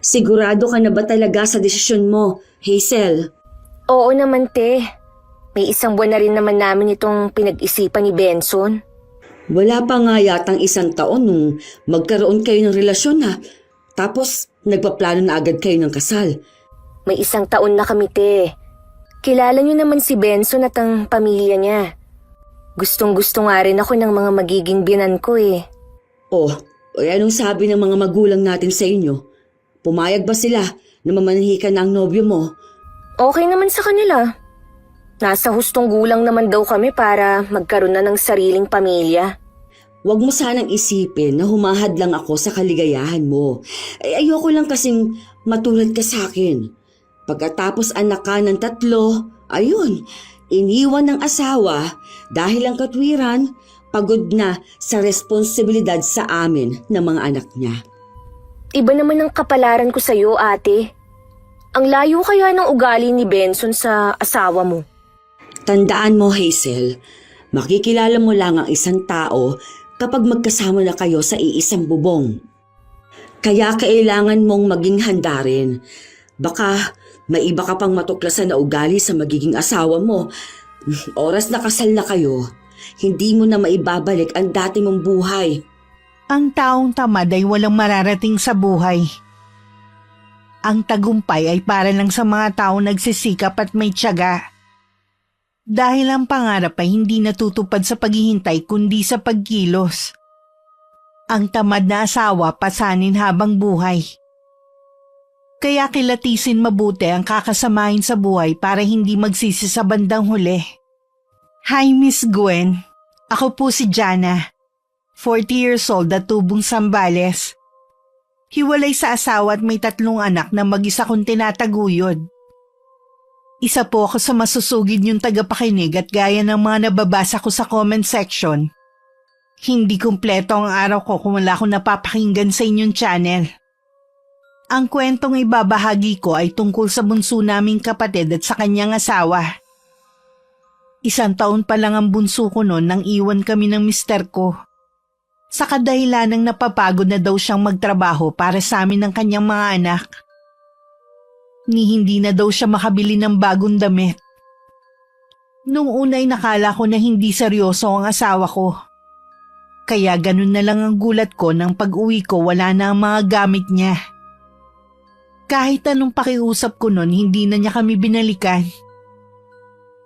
Sigurado ka na ba talaga sa desisyon mo, Hazel? Oo naman, te. May 1 buwan na rin naman namin itong pinag-isipan ni Benson. Wala pa nga yatang 1 taon nung magkaroon kayo ng relasyon ha. Tapos nagpaplano na agad kayo ng kasal. May 1 taon na kami, te. Kilala niyo naman si Benson at ang pamilya niya. Gustong-gusto nga rin ako ng mga magiging biyenan ko eh. Oh, anong sabi ng mga magulang natin sa inyo? Pumayag ba sila na mamanhikan na ang nobyo mo? Okay naman sa kanila. Nasa hustong gulang naman daw kami para magkaroon na ng sariling pamilya. Huwag mo sanang isipin na humahad lang ako sa kaligayahan mo. Ayoko lang kasing matulad ka sa akin. Pagkatapos anak ka ng 3, ayun, iniwan ng asawa dahil ang katwiran, pagod na sa responsibilidad sa amin ng mga anak niya. Iba naman ang kapalaran ko sa'yo, ate. Ang layo kaya ng ugali ni Benson sa asawa mo. Tandaan mo, Hazel, makikilala mo lang ang isang tao kapag magkasama na kayo sa iisang bubong. Kaya kailangan mong maging handa rin. Baka may iba ka pang matuklasan na ugali sa magiging asawa mo. Oras na kasal na kayo, hindi mo na maibabalik ang dati mong buhay. Ang taong tamad ay walang mararating sa buhay. Ang tagumpay ay para lang sa mga taong nagsisikap at may tiyaga. Dahil ang pangarap ay hindi natutupad sa paghihintay kundi sa pagkilos. Ang tamad na asawa pasanin habang buhay. Kaya kilatisin mabuti ang kakasamahin sa buhay para hindi magsisi sa bandang huli. Hi Miss Gwen, ako po si Jana. 40 years old at tubong Sambales. Hiwalay sa asawa at may 3 anak na mag-isa kong tinataguyod. Isa po ako sa masusugid yung tagapakinig at gaya ng mga nababasa ko sa comment section. Hindi kumpleto ang araw ko kung wala akong napapakinggan sa inyong channel. Ang kwentong ibabahagi ko ay tungkol sa bunso naming kapatid at sa kanyang asawa. 1 taon pa lang ang bunso ko noon nang iwan kami ng mister ko. Sa kadahilan ng napapagod na daw siyang magtrabaho para sa amin ng kanyang mga anak. Ni hindi na daw siya makabili ng bagong damit. Nung una ay nakala ko na hindi seryoso ang asawa ko. Kaya ganun na lang ang gulat ko nang pag-uwi ko wala na ang mga gamit niya. Kahit anong pakiusap ko nun, hindi na niya kami binalikan.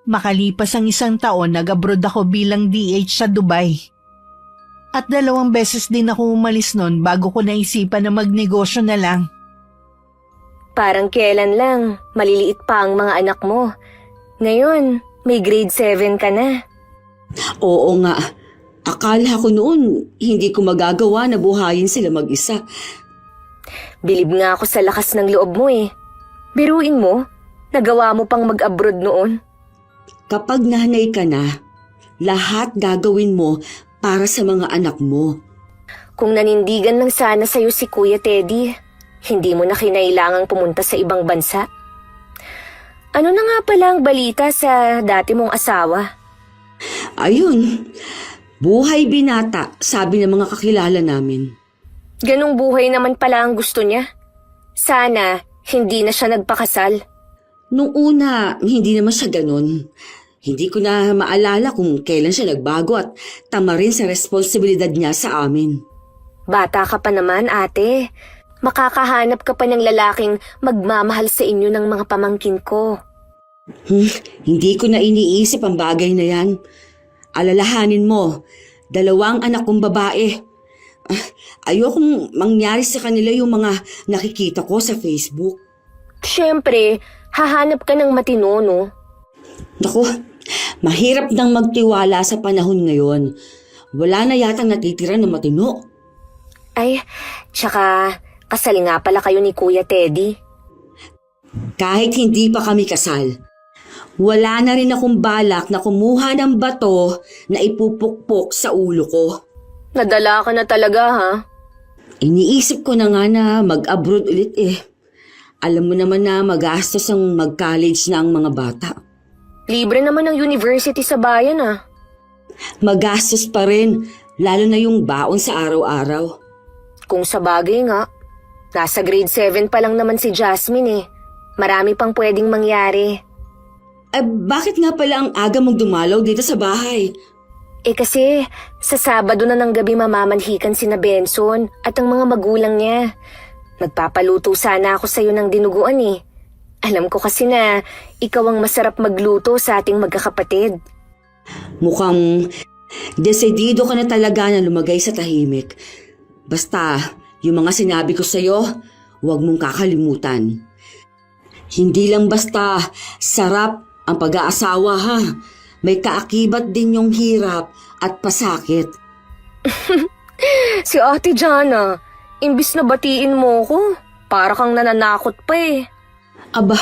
Makalipas ang 1 taon, nag-abroad ako bilang DH sa Dubai. At 2 beses din ako umalis nun bago ko naisipan na magnegosyo na lang. Parang kailan lang, maliliit pa ang mga anak mo. Ngayon, may grade 7 ka na. Oo nga, akala ko noon hindi ko magagawa na buhayin sila mag-isa. Bilib nga ako sa lakas ng loob mo eh. Biruin mo, nagawa mo pang mag-abroad noon. Kapag nanay ka na, lahat gagawin mo para sa mga anak mo. Kung nanindigan lang sana sa'yo si Kuya Teddy, hindi mo na kinailangang pumunta sa ibang bansa. Ano na nga pala ang balita sa dati mong asawa? Ayun, buhay binata, sabi ng mga kakilala namin. Ganong buhay naman pala ang gusto niya. Sana hindi na siya nagpakasal. Nung una, hindi naman siya ganun. Hindi ko na maalala kung kailan siya nagbago at tama rin sa responsibilidad niya sa amin. Bata ka pa naman, ate. Makakahanap ka pa ng lalaking magmamahal sa inyo ng mga pamangkin ko. Hindi ko na iniisip ang bagay na yan. Alalahanin mo, 2 anak kong babae. Ayokong mangyari sa kanila yung mga nakikita ko sa Facebook. Siyempre, hahanap ka ng matino, no? Naku, mahirap nang magtiwala sa panahon ngayon. Wala na yatang natitira na matino. Ay, tsaka kasal nga pala kayo ni Kuya Teddy. Kahit hindi pa kami kasal, wala na rin akong balak na kumuha ng bato na ipupukpok sa ulo ko. Nadala ka na talaga, ha? Iniisip ko na nga na mag-abroad ulit eh. Alam mo naman na magastos ang mag-college na ang mga bata. Libre naman ang university sa bayan, ah. Magastos pa rin, lalo na yung baon sa araw-araw. Kung sa bagay nga. Nasa grade 7 pa lang naman si Jasmine eh. Marami pang pwedeng mangyari. Bakit nga pala ang aga mong dumalaw dito sa bahay? Kasi sa Sabado na ng gabi mamamanhikan sina Benson at ang mga magulang niya. Nagpapaluto sana ako sa'yo ng dinuguan eh. Alam ko kasi na ikaw ang masarap magluto sa ating magkakapatid. Mukhang desidido ka na talaga na lumagay sa tahimik. Basta, yung mga sinabi ko sa'yo, huwag mong kakalimutan. Hindi lang basta sarap ang pag-aasawa ha. May kaakibat din yung hirap at pasakit. Si Ate Jana, imbis na batiin mo ko, para kang nananakot pa eh. Aba,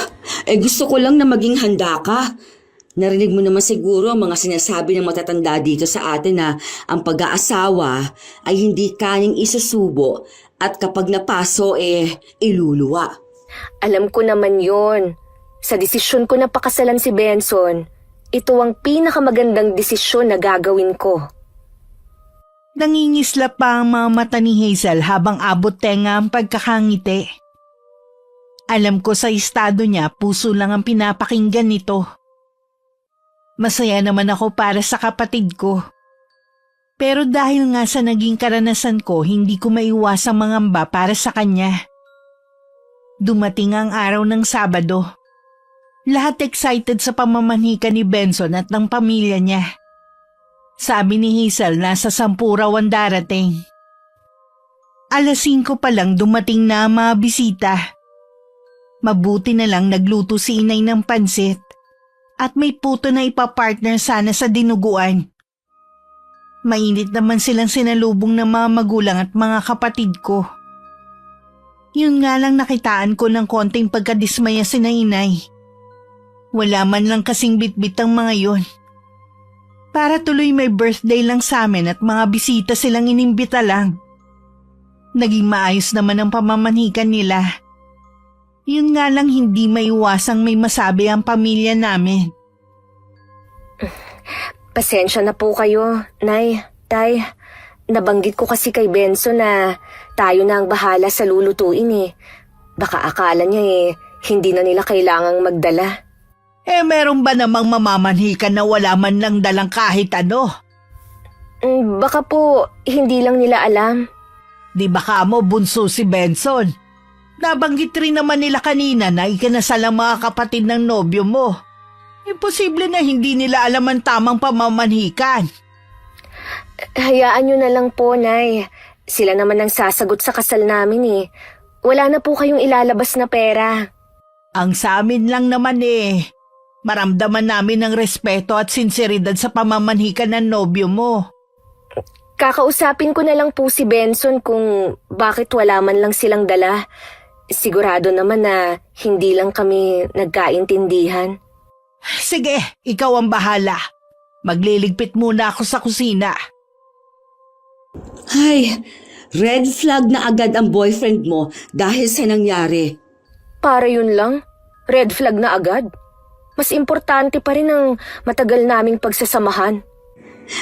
gusto ko lang na maging handa ka. Narinig mo naman siguro ang mga sinasabi ng matatanda dito sa atin na ang pag-aasawa ay hindi kanyang isusubo at kapag napaso iluluwa. Alam ko naman yon. Sa desisyon ko na pakasalan si Benson, ito ang pinakamagandang desisyon na gagawin ko. Nangingislap pa ang mga mata ni Hazel habang abot tenga ang pagkakangiti. Alam ko sa estado niya, puso lang ang pinapakinggan nito. Masaya naman ako para sa kapatid ko. Pero dahil nga sa naging karanasan ko, hindi ko maiwasang mangamba para sa kanya. Dumating ang araw ng Sabado. Lahat excited sa pamamanhikan ni Benson at ng pamilya niya. Sabi ni Hazel, nasa 10 raw ang darating. 5:00 pa lang dumating na ang mga bisita. Mabuti na lang nagluto si inay ng pansit at may puto na ipapartner sana sa dinuguan. Mainit naman silang sinalubong ng mga magulang at mga kapatid ko. Yun nga lang nakitaan ko ng konting pagkadismaya si inay. Wala man lang kasing bitbit ang mga yon. Para tuloy may birthday lang sa amin at mga bisita silang inimbita lang. Naging maayos naman ang pamamanhikan nila. Yun nga lang hindi maiwasang may masabi ang pamilya namin. Pasensya na po kayo, Nay, Tay. Nabanggit ko kasi kay Benson na tayo na ang bahala sa lulutuin eh. Baka akala niya hindi na nila kailangang magdala. Meron ba namang mamamanhikan na wala man lang dalang kahit ano? Baka po hindi lang nila alam. Di baka mo bunso si Benson? Nabanggit rin naman nila kanina na ikinasal ang mga kapatid ng nobyo mo. Imposible na hindi nila alam ang tamang pamamanhikan. Hayaan nyo na lang po, Nay. Sila naman ang sasagot sa kasal namin eh. Wala na po kayong ilalabas na pera. Ang sa amin lang naman maramdaman namin ang respeto at sinseridad sa pamamanhikan ng nobyo mo. Kakausapin ko na lang po si Benson kung bakit wala man lang silang dala. Sigurado naman na hindi lang kami nagkaintindihan. Sige, ikaw ang bahala. Magliligpit muna ako sa kusina. Ay, red flag na agad ang boyfriend mo dahil sa nangyari. Para yun lang? Red flag na agad? Mas importante pa rin ang matagal naming pagsasamahan.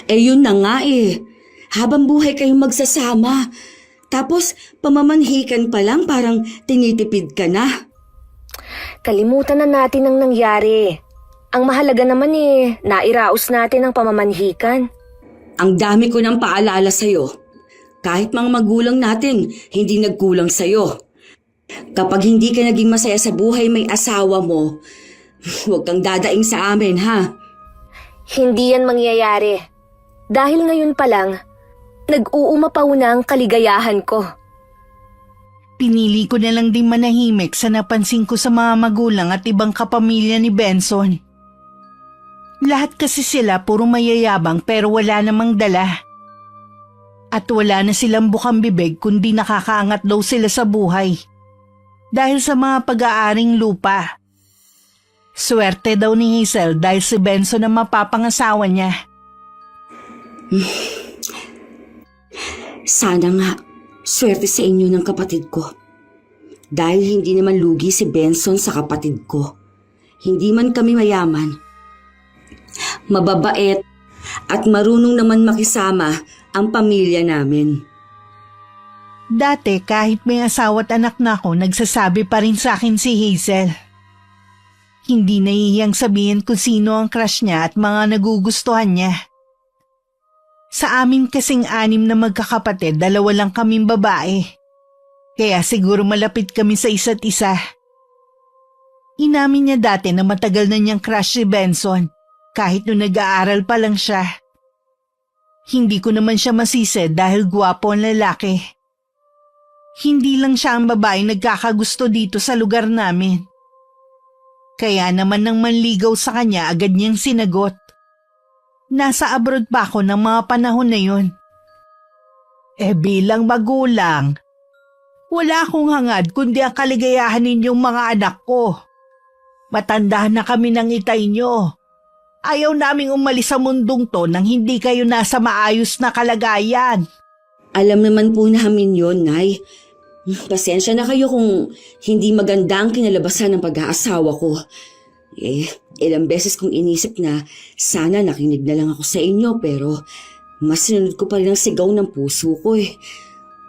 Yun na nga Habang buhay kayong magsasama. Tapos pamamanhikan pa lang parang tinitipid ka na. Kalimutan na natin ang nangyari. Ang mahalaga naman nairaos natin ang pamamanhikan. Ang dami ko nang paalala sa'yo. Kahit mga magulang natin, hindi nagkulang sa'yo. Kapag hindi ka naging masaya sa buhay may asawa mo, huwag kang dadaing sa amin, ha? Hindi yan mangyayari. Dahil ngayon pa lang, nag-uumapaw na ang kaligayahan ko. Pinili ko na lang din manahimik sa napansin ko sa mga magulang at ibang kapamilya ni Benson. Lahat kasi sila puro mayayabang pero wala namang dala. At wala na silang bukang bibig kundi nakakaangat daw sila sa buhay. Dahil sa mga pag-aaring lupa. Swerte daw ni Hazel dahil si Benson ang mapapangasawa niya. Sana nga, swerte sa inyo ng kapatid ko. Dahil hindi naman lugi si Benson sa kapatid ko. Hindi man kami mayaman. Mababait at marunong naman makisama ang pamilya namin. Dati kahit may asawa at anak na ako, nagsasabi pa rin sa akin si Hazel. Hindi nahihiyang sabihin kung sino ang crush niya at mga nagugustuhan niya. Sa amin kasing 6 na magkakapatid, 2 lang kaming babae. Kaya siguro malapit kami sa isa't isa. Inamin niya dati na matagal na niyang crush si Benson, kahit nung nag-aaral pa lang siya. Hindi ko naman siya masisi dahil gwapo ang lalaki. Hindi lang siya ang babaeng nagkakagusto dito sa lugar namin. Kaya naman nang manligaw sa kanya, agad niyang sinagot. Nasa abroad pa ako ng mga panahon na yun. Bilang magulang, wala akong hangad kundi ang kaligayahan ninyong mga anak ko. Matanda na kami ng itay nyo. Ayaw naming umalis sa mundong to nang hindi kayo nasa maayos na kalagayan. Alam naman po namin yon, Nay. Pasensya na kayo kung hindi maganda ang kinalabasan ng pag-aasawa ko. Ilang beses kong inisip na sana nakinig na lang ako sa inyo pero mas sinunod ko pa rin ang sigaw ng puso ko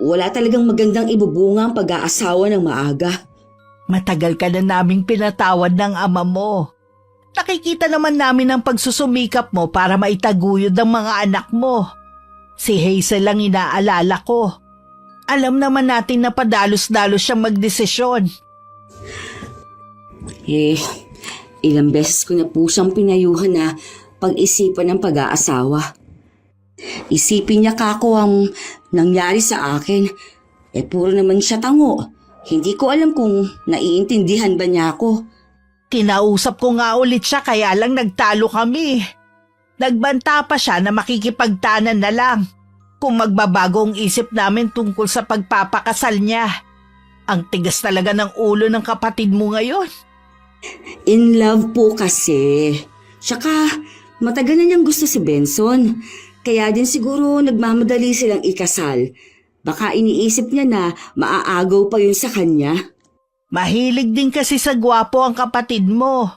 Wala talagang magandang ibubunga ang pag-aasawa ng maaga. Matagal ka na naming pinatawad ng ama mo. Nakikita naman namin ang pagsusumikap mo para maitaguyod ang mga anak mo. Si Hazel lang inaalala ko. Alam naman natin na padalos-dalos siyang magdesisyon. Ilang beses ko na po siyang pinayuhan na pag-isipan ng pag-aasawa. Isipin niya kako ang nangyari sa akin. Puro naman siya tango. Hindi ko alam kung naiintindihan ba niya ako. Kinausap ko nga ulit siya kaya lang nagtalo kami. Nagbanta pa siya na makikipagtanan na lang kung magbabago ang isip namin tungkol sa pagpapakasal niya. Ang tigas talaga ng ulo ng kapatid mo ngayon. In love po kasi. Tsaka matagal na niyang gusto si Benson. Kaya din siguro nagmamadali silang ikasal. Baka iniisip niya na maaagaw pa yun sa kanya. Mahilig din kasi sa gwapo ang kapatid mo.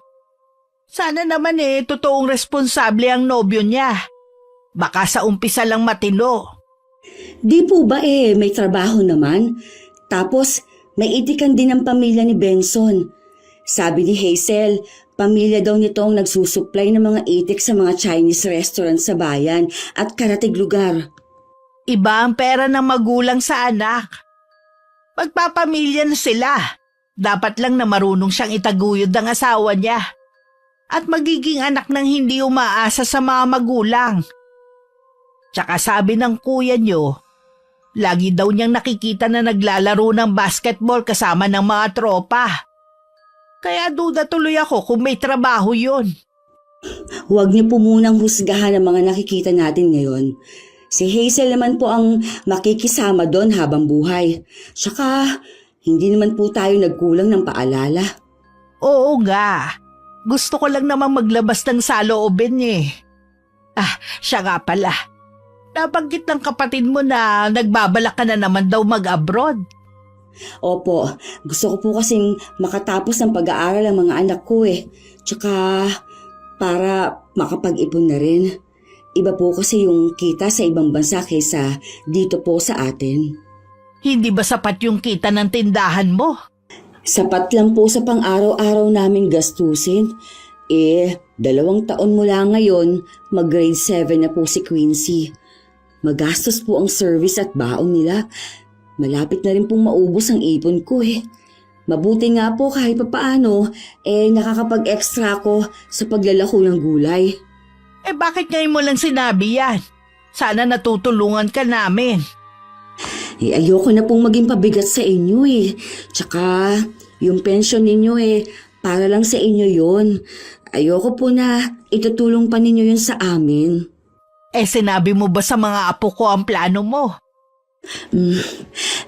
Sana naman totoong responsable ang nobyo niya. Baka sa umpisa lang matino. Di po ba may trabaho naman? Tapos may itikan din ang pamilya ni Benson. Sabi ni Hazel, pamilya daw nito ang nagsusupply ng mga itik sa mga Chinese restaurant sa bayan at karatig lugar. Iba ang pera ng magulang sa anak. Magpapamilya na sila. Dapat lang na marunong siyang itaguyod ng asawa niya. At magiging anak ng hindi umaasa sa mga magulang. Tsaka sabi ng kuya niyo, lagi daw niyang nakikita na naglalaro ng basketball kasama ng mga tropa. Kaya duda tuloy ako kung may trabaho yun. Huwag niyo po munang husgahan ang mga nakikita natin ngayon. Si Hazel naman po ang makikisama doon habang buhay. Tsaka hindi naman po tayo nagkulang ng paalala. Oo nga. Gusto ko lang namang maglabas ng saloobin siya nga pala. Nabanggit ng kapatid mo na nagbabalak ka na naman daw mag-abroad. Opo, gusto ko po kasing makatapos ng pag-aaral ang mga anak ko Tsaka para makapag-ipon na rin. Iba po kasi yung kita sa ibang bansa kaysa dito po sa atin. Hindi ba sapat yung kita ng tindahan mo? Sapat lang po sa pang-araw-araw namin gastusin. 2 taon mula ngayon, mag-grade 7 na po si Quincy. Magastos po ang service at baon nila. Malapit na rin pong maubos ang ipon ko Mabuti nga po kahit papaano, nakakapag-extra ako sa paglalako ng gulay. Bakit ngayon mo lang sinabi yan? Sana natutulungan ka namin. Ayoko na pong maging pabigat sa inyo Tsaka yung pension ninyo para lang sa inyo yon. Ayoko po na itutulong pa ninyo yun sa amin. Sinabi mo ba sa mga apo ko ang plano mo?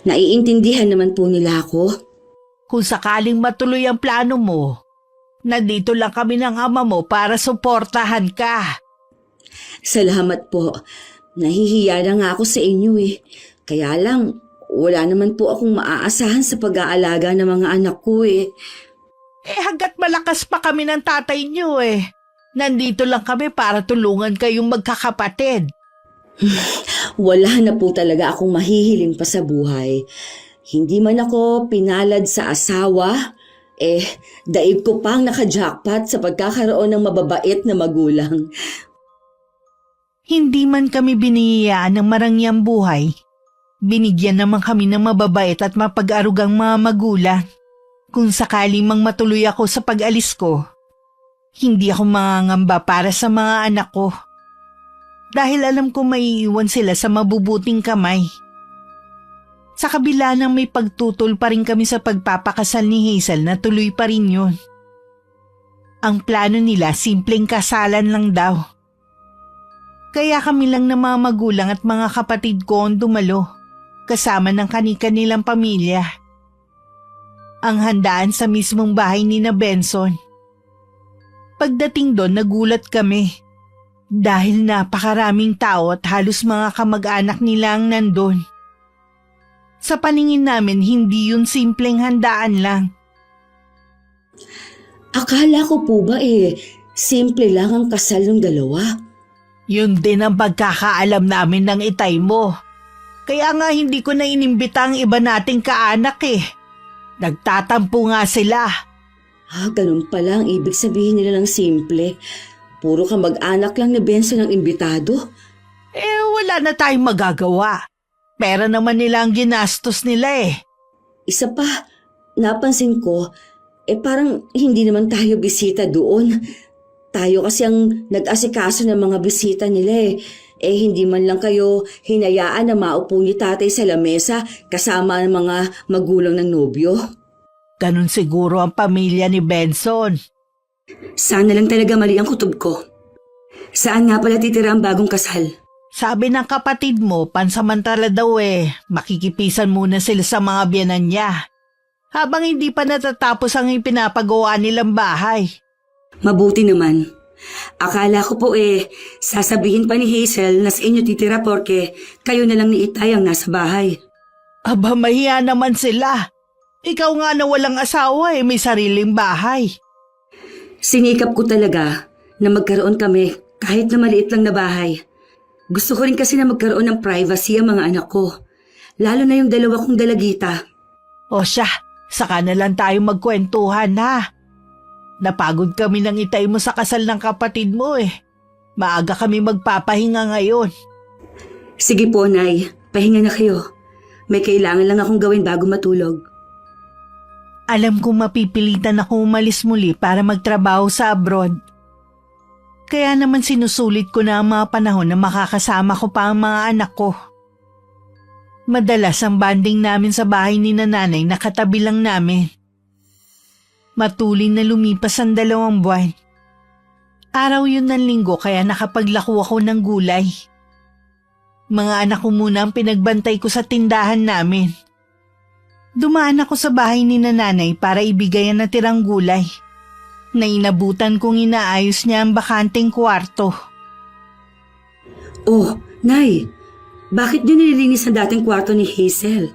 Naiintindihan naman po nila ako. Kung sakaling matuloy ang plano mo, nandito lang kami ng ama mo para suportahan ka. Salamat po. Nahihiya na nga ako sa inyo Kaya lang, wala naman po akong maaasahan sa pag-aalaga ng mga anak ko Hanggat malakas pa kami ng tatay niyo Nandito lang kami para tulungan kayong magkakapatid. Wala na po talaga akong mahihiling pa sa buhay. Hindi man ako pinalad sa asawa, daig ko pang naka-jackpot sa pagkakaroon ng mababait na magulang. Hindi man kami biniyayaan ng marangyang buhay. Binigyan naman kami ng mababait at mapag-arugang mga magulang. Kung sakaling mang matuloy ako sa pag-alis ko, hindi ako mangangamba para sa mga anak ko. Dahil alam ko maiiwan sila sa mabubuting kamay. Sa kabila ng may pagtutol pa rin kami sa pagpapakasal ni Hazel na tuloy pa rin yun. Ang plano nila simpleng kasalan lang daw. Kaya kami lang na mga magulang at mga kapatid ko ang dumalo, kasama ng kani-kanilang pamilya. Ang handaan sa mismong bahay ni na Benson. Pagdating doon, nagulat kami. Dahil napakaraming tao at halos mga kamag-anak nila ang nandun. Sa paningin namin, hindi yun simpleng handaan lang. Akala ko po ba simple lang ang kasal ng dalawa? Yun din ang pagkakaalam namin ng itay mo. Kaya nga hindi ko na inimbita ang iba nating kaanak Nagtatampo nga sila. Ganun pala ang ibig sabihin nila ng simple. Puro kamag-anak lang ni Benson ang imbitado. Wala na tayong magagawa. Pera naman nila ang ginastos nila Isa pa, napansin ko, parang hindi naman tayo bisita doon. Tayo kasi ang nag-asikaso ng mga bisita nila hindi man lang kayo hinayaan na maupo ni tatay sa lamesa kasama ang mga magulang ng nobyo. Ganun siguro ang pamilya ni Benson. Sana lang talaga mali ang kutob ko. Saan nga pala titira ang bagong kasal? Sabi ng kapatid mo, pansamantala daw makikipisan muna sila sa mga biyanan niya. Habang hindi pa natatapos ang ipinapagawa nilang bahay. Mabuti naman. Akala ko po sasabihin pa ni Hazel na sa inyo titira porke kayo na lang ni Itay ang nasa bahay. Aba, mahiya naman sila. Ikaw nga na walang asawa may sariling bahay. Sinikap ko talaga na magkaroon kami kahit na maliit lang na bahay. Gusto ko rin kasi na magkaroon ng privacy ang mga anak ko. Lalo na yung dalawa kong dalagita. O siya, saka na lang tayo magkwentuhan Napagod kami ng itay mo sa kasal ng kapatid mo Maaga kami magpapahinga ngayon. Sige po, Nay. Pahinga na kayo. May kailangan lang akong gawin bago matulog. Alam kong mapipilitan ako umalis muli para magtrabaho sa abroad. Kaya naman sinusulit ko na ang mga panahon na makakasama ko pa ang mga anak ko. Madalas ang banding namin sa bahay ni nanay nakatabi lang namin. Matuloy na lumipas ang 2 buwan. Araw yun ng linggo kaya nakapaglako ako ng gulay. Mga anak ko muna ang pinagbantay ko sa tindahan namin. Dumaan ako sa bahay ni nanay para ibigay ang natirang gulay. Nainabutan kong inaayos niya ang bakanteng kwarto. Oh, Nay, bakit niyo nililinis ang dating kwarto ni Hazel?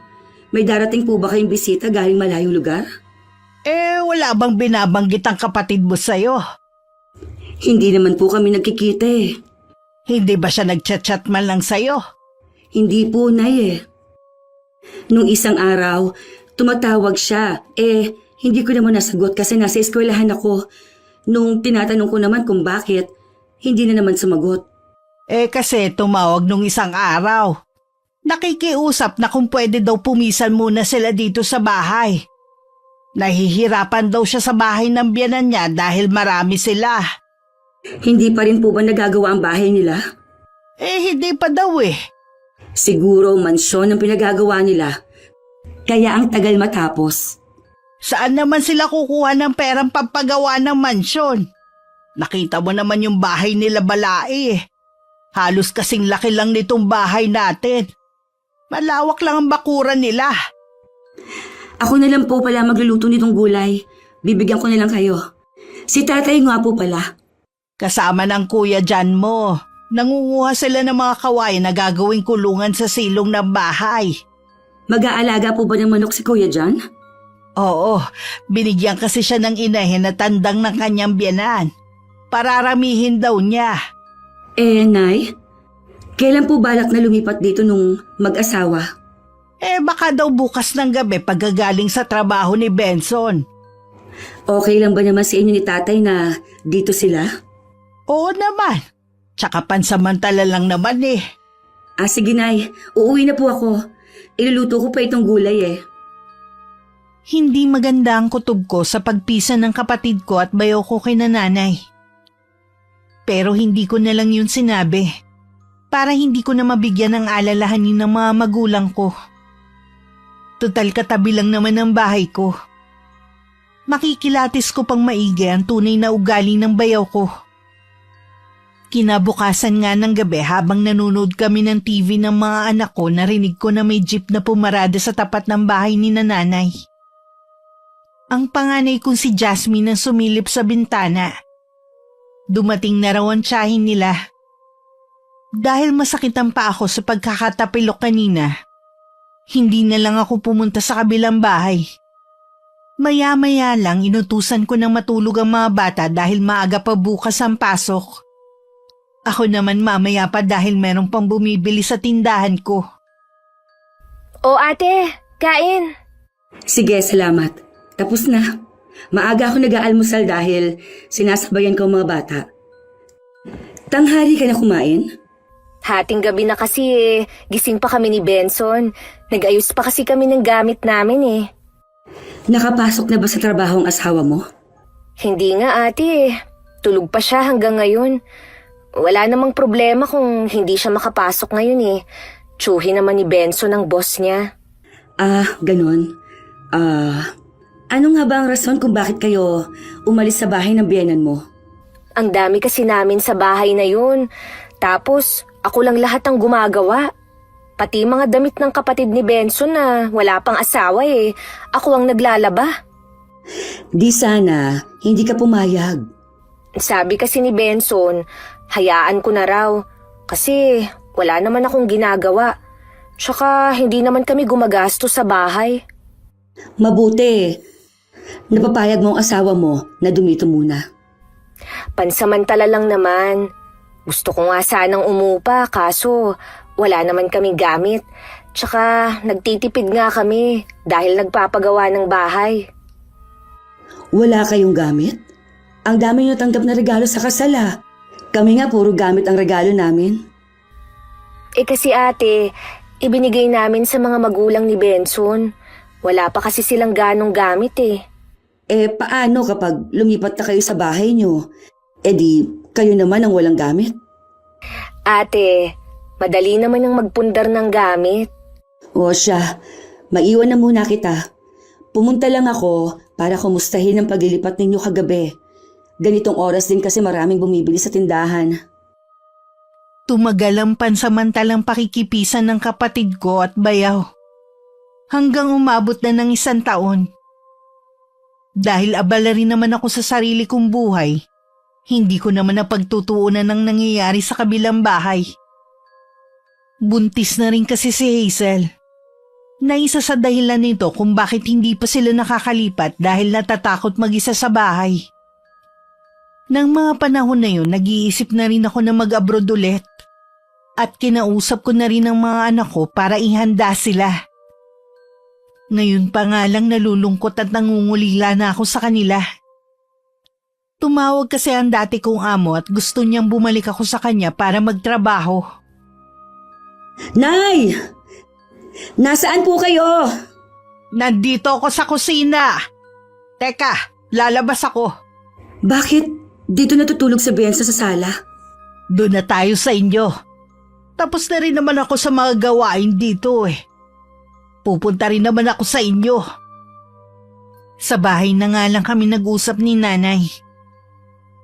May darating po ba kayong bisita galing malayong lugar? Wala bang binabanggit ang kapatid mo sa'yo? Hindi naman po kami nagkikita Hindi ba siya nagchat-chat man lang sa'yo? Hindi po, Nay Nung isang araw, tumatawag siya. Hindi ko naman nasagot kasi nasa eskwelahan ako. Nung tinatanong ko naman kung bakit, hindi na naman sumagot. Kasi tumawag nung isang araw. Nakikiusap na kung pwede daw pumisan muna sila dito sa bahay. Nahihirapan daw siya sa bahay ng biyanan niya dahil marami sila. Hindi pa rin po ba nagagawa ang bahay nila? Hindi pa daw Siguro mansyon ang pinagagawa nila. Kaya ang tagal matapos. Saan naman sila kukuha ng perang pampagawa ng mansyon? Nakita mo naman yung bahay nila Balai Halos kasing laki lang nitong bahay natin. Malawak lang ang bakuran nila. Ako na lang po pala magluluto nitong gulay. Bibigyan ko na lang kayo. Si tatay nga po pala. Kasama ng kuya Jan mo. Nangunguha sila ng mga kawayan na gagawing kulungan sa silong ng bahay. Mag-aalaga po ba ng manok si Kuya Jan? Oo, binigyan kasi siya ng inahin na tandang ng kanyang biyanan. Pararamihin daw niya. Nay, Kailan po balak na lumipat dito nung mag-asawa? Baka daw bukas ng gabi pagkagaling sa trabaho ni Benson. Okay lang ba naman sa inyo ni tatay na dito sila? Oo naman. Tsaka pansamantala lang naman eh. Sige Nay, uuwi na po ako. Iluluto ko pa itong gulay eh. Hindi maganda ang kutob ko sa pagpisan ng kapatid ko at bayaw ko kay nanay. Pero hindi ko na lang yun sinabi. Para hindi ko na mabigyan ng alalahanin ng mga magulang ko. Total katabi lang naman ang bahay ko. Makikilatis ko pang maigi ang tunay na ugali ng bayaw ko. Kinabukasan nga ng gabi habang nanonood kami ng TV ng mga anak ko, narinig ko na may jeep na pumarada sa tapat ng bahay ni nanay. Ang panganay kong si Jasmine ang sumilip sa bintana. Dumating na raw ang tiyahin nila. Dahil masakit ang paa ko sa pagkakatapilok kanina, hindi na lang ako pumunta sa kabilang bahay. Maya-maya lang inutusan ko ng matulog ang mga bata dahil maaga pa bukas ang pasok. Ako naman mamaya pa dahil merong pang bumibili sa tindahan ko. O ate, kain. Sige, salamat. Tapos na. Maaga ako nag-aalmusal dahil sinasabayan ko ang mga bata. Tanghali ka na kumain? Hating gabi na kasi gising pa kami ni Benson. Nag-ayos pa kasi kami ng gamit namin Nakapasok na ba sa trabaho ang asawa mo? Hindi nga ate, tulog pa siya hanggang ngayon. Wala namang problema kung hindi siya makapasok ngayon Tsuhi naman ni Benson ang boss niya. Ganon. Ano nga ba ang rason kung bakit kayo umalis sa bahay ng biyenan mo? Ang dami kasi namin sa bahay na yun. Tapos, ako lang lahat ang gumagawa. Pati mga damit ng kapatid ni Benson na wala pang asawa ako ang naglalaba. Di sana, hindi ka pumayag. Sabi kasi ni Benson, hayaan ko na raw. Kasi wala naman akong ginagawa. Tsaka hindi naman kami gumagastos sa bahay. Mabuti. Napapayag mo ang asawa mo na dumito muna. Pansamantala lang naman. Gusto ko nga sanang umupa kaso wala naman kaming gamit. Tsaka nagtitipid nga kami dahil nagpapagawa ng bahay. Wala kayong gamit? Ang dami nyo tanggap na regalo sa kasal Kami nga puro gamit ang regalo namin. Kasi ate, ibinigay namin sa mga magulang ni Benson. Wala pa kasi silang ganong gamit Paano kapag lumipat na kayo sa bahay nyo? Di kayo naman ang walang gamit? Ate, madali naman ang magpundar ng gamit. O siya, maiwan na muna kita. Pumunta lang ako para kumustahin ang paglilipat ninyo kagabi. Ganitong oras din kasi maraming bumibili sa tindahan. Tumagal ang pansamantalang pakikipisan ng kapatid ko at bayaw. Hanggang umabot na ng 1 taon. Dahil abala rin naman ako sa sarili kong buhay, hindi ko naman napagtutuunan ng nangyayari sa kabilang bahay. Buntis na rin kasi si Hazel. Na isa sa dahilan nito kung bakit hindi pa sila nakakalipat dahil natatakot mag-isa sa bahay. Nang mga panahon na yun, nag-iisip na rin ako na mag-abroad ulit. At kinausap ko na rin ang mga anak ko para ihanda sila. Ngayon pa nga lang nalulungkot at nangungulila na ako sa kanila. Tumawag kasi ang dati kong amo at gusto niyang bumalik ako sa kanya para magtrabaho. Nay! Nasaan po kayo? Nandito ako sa kusina. Teka, lalabas ako. Bakit dito natutulog si Benson sa sala? Doon na tayo sa inyo. Tapos na rin naman ako sa mga gawain dito Pupunta rin naman ako sa inyo. Sa bahay na nga lang kami nag-usap ni nanay.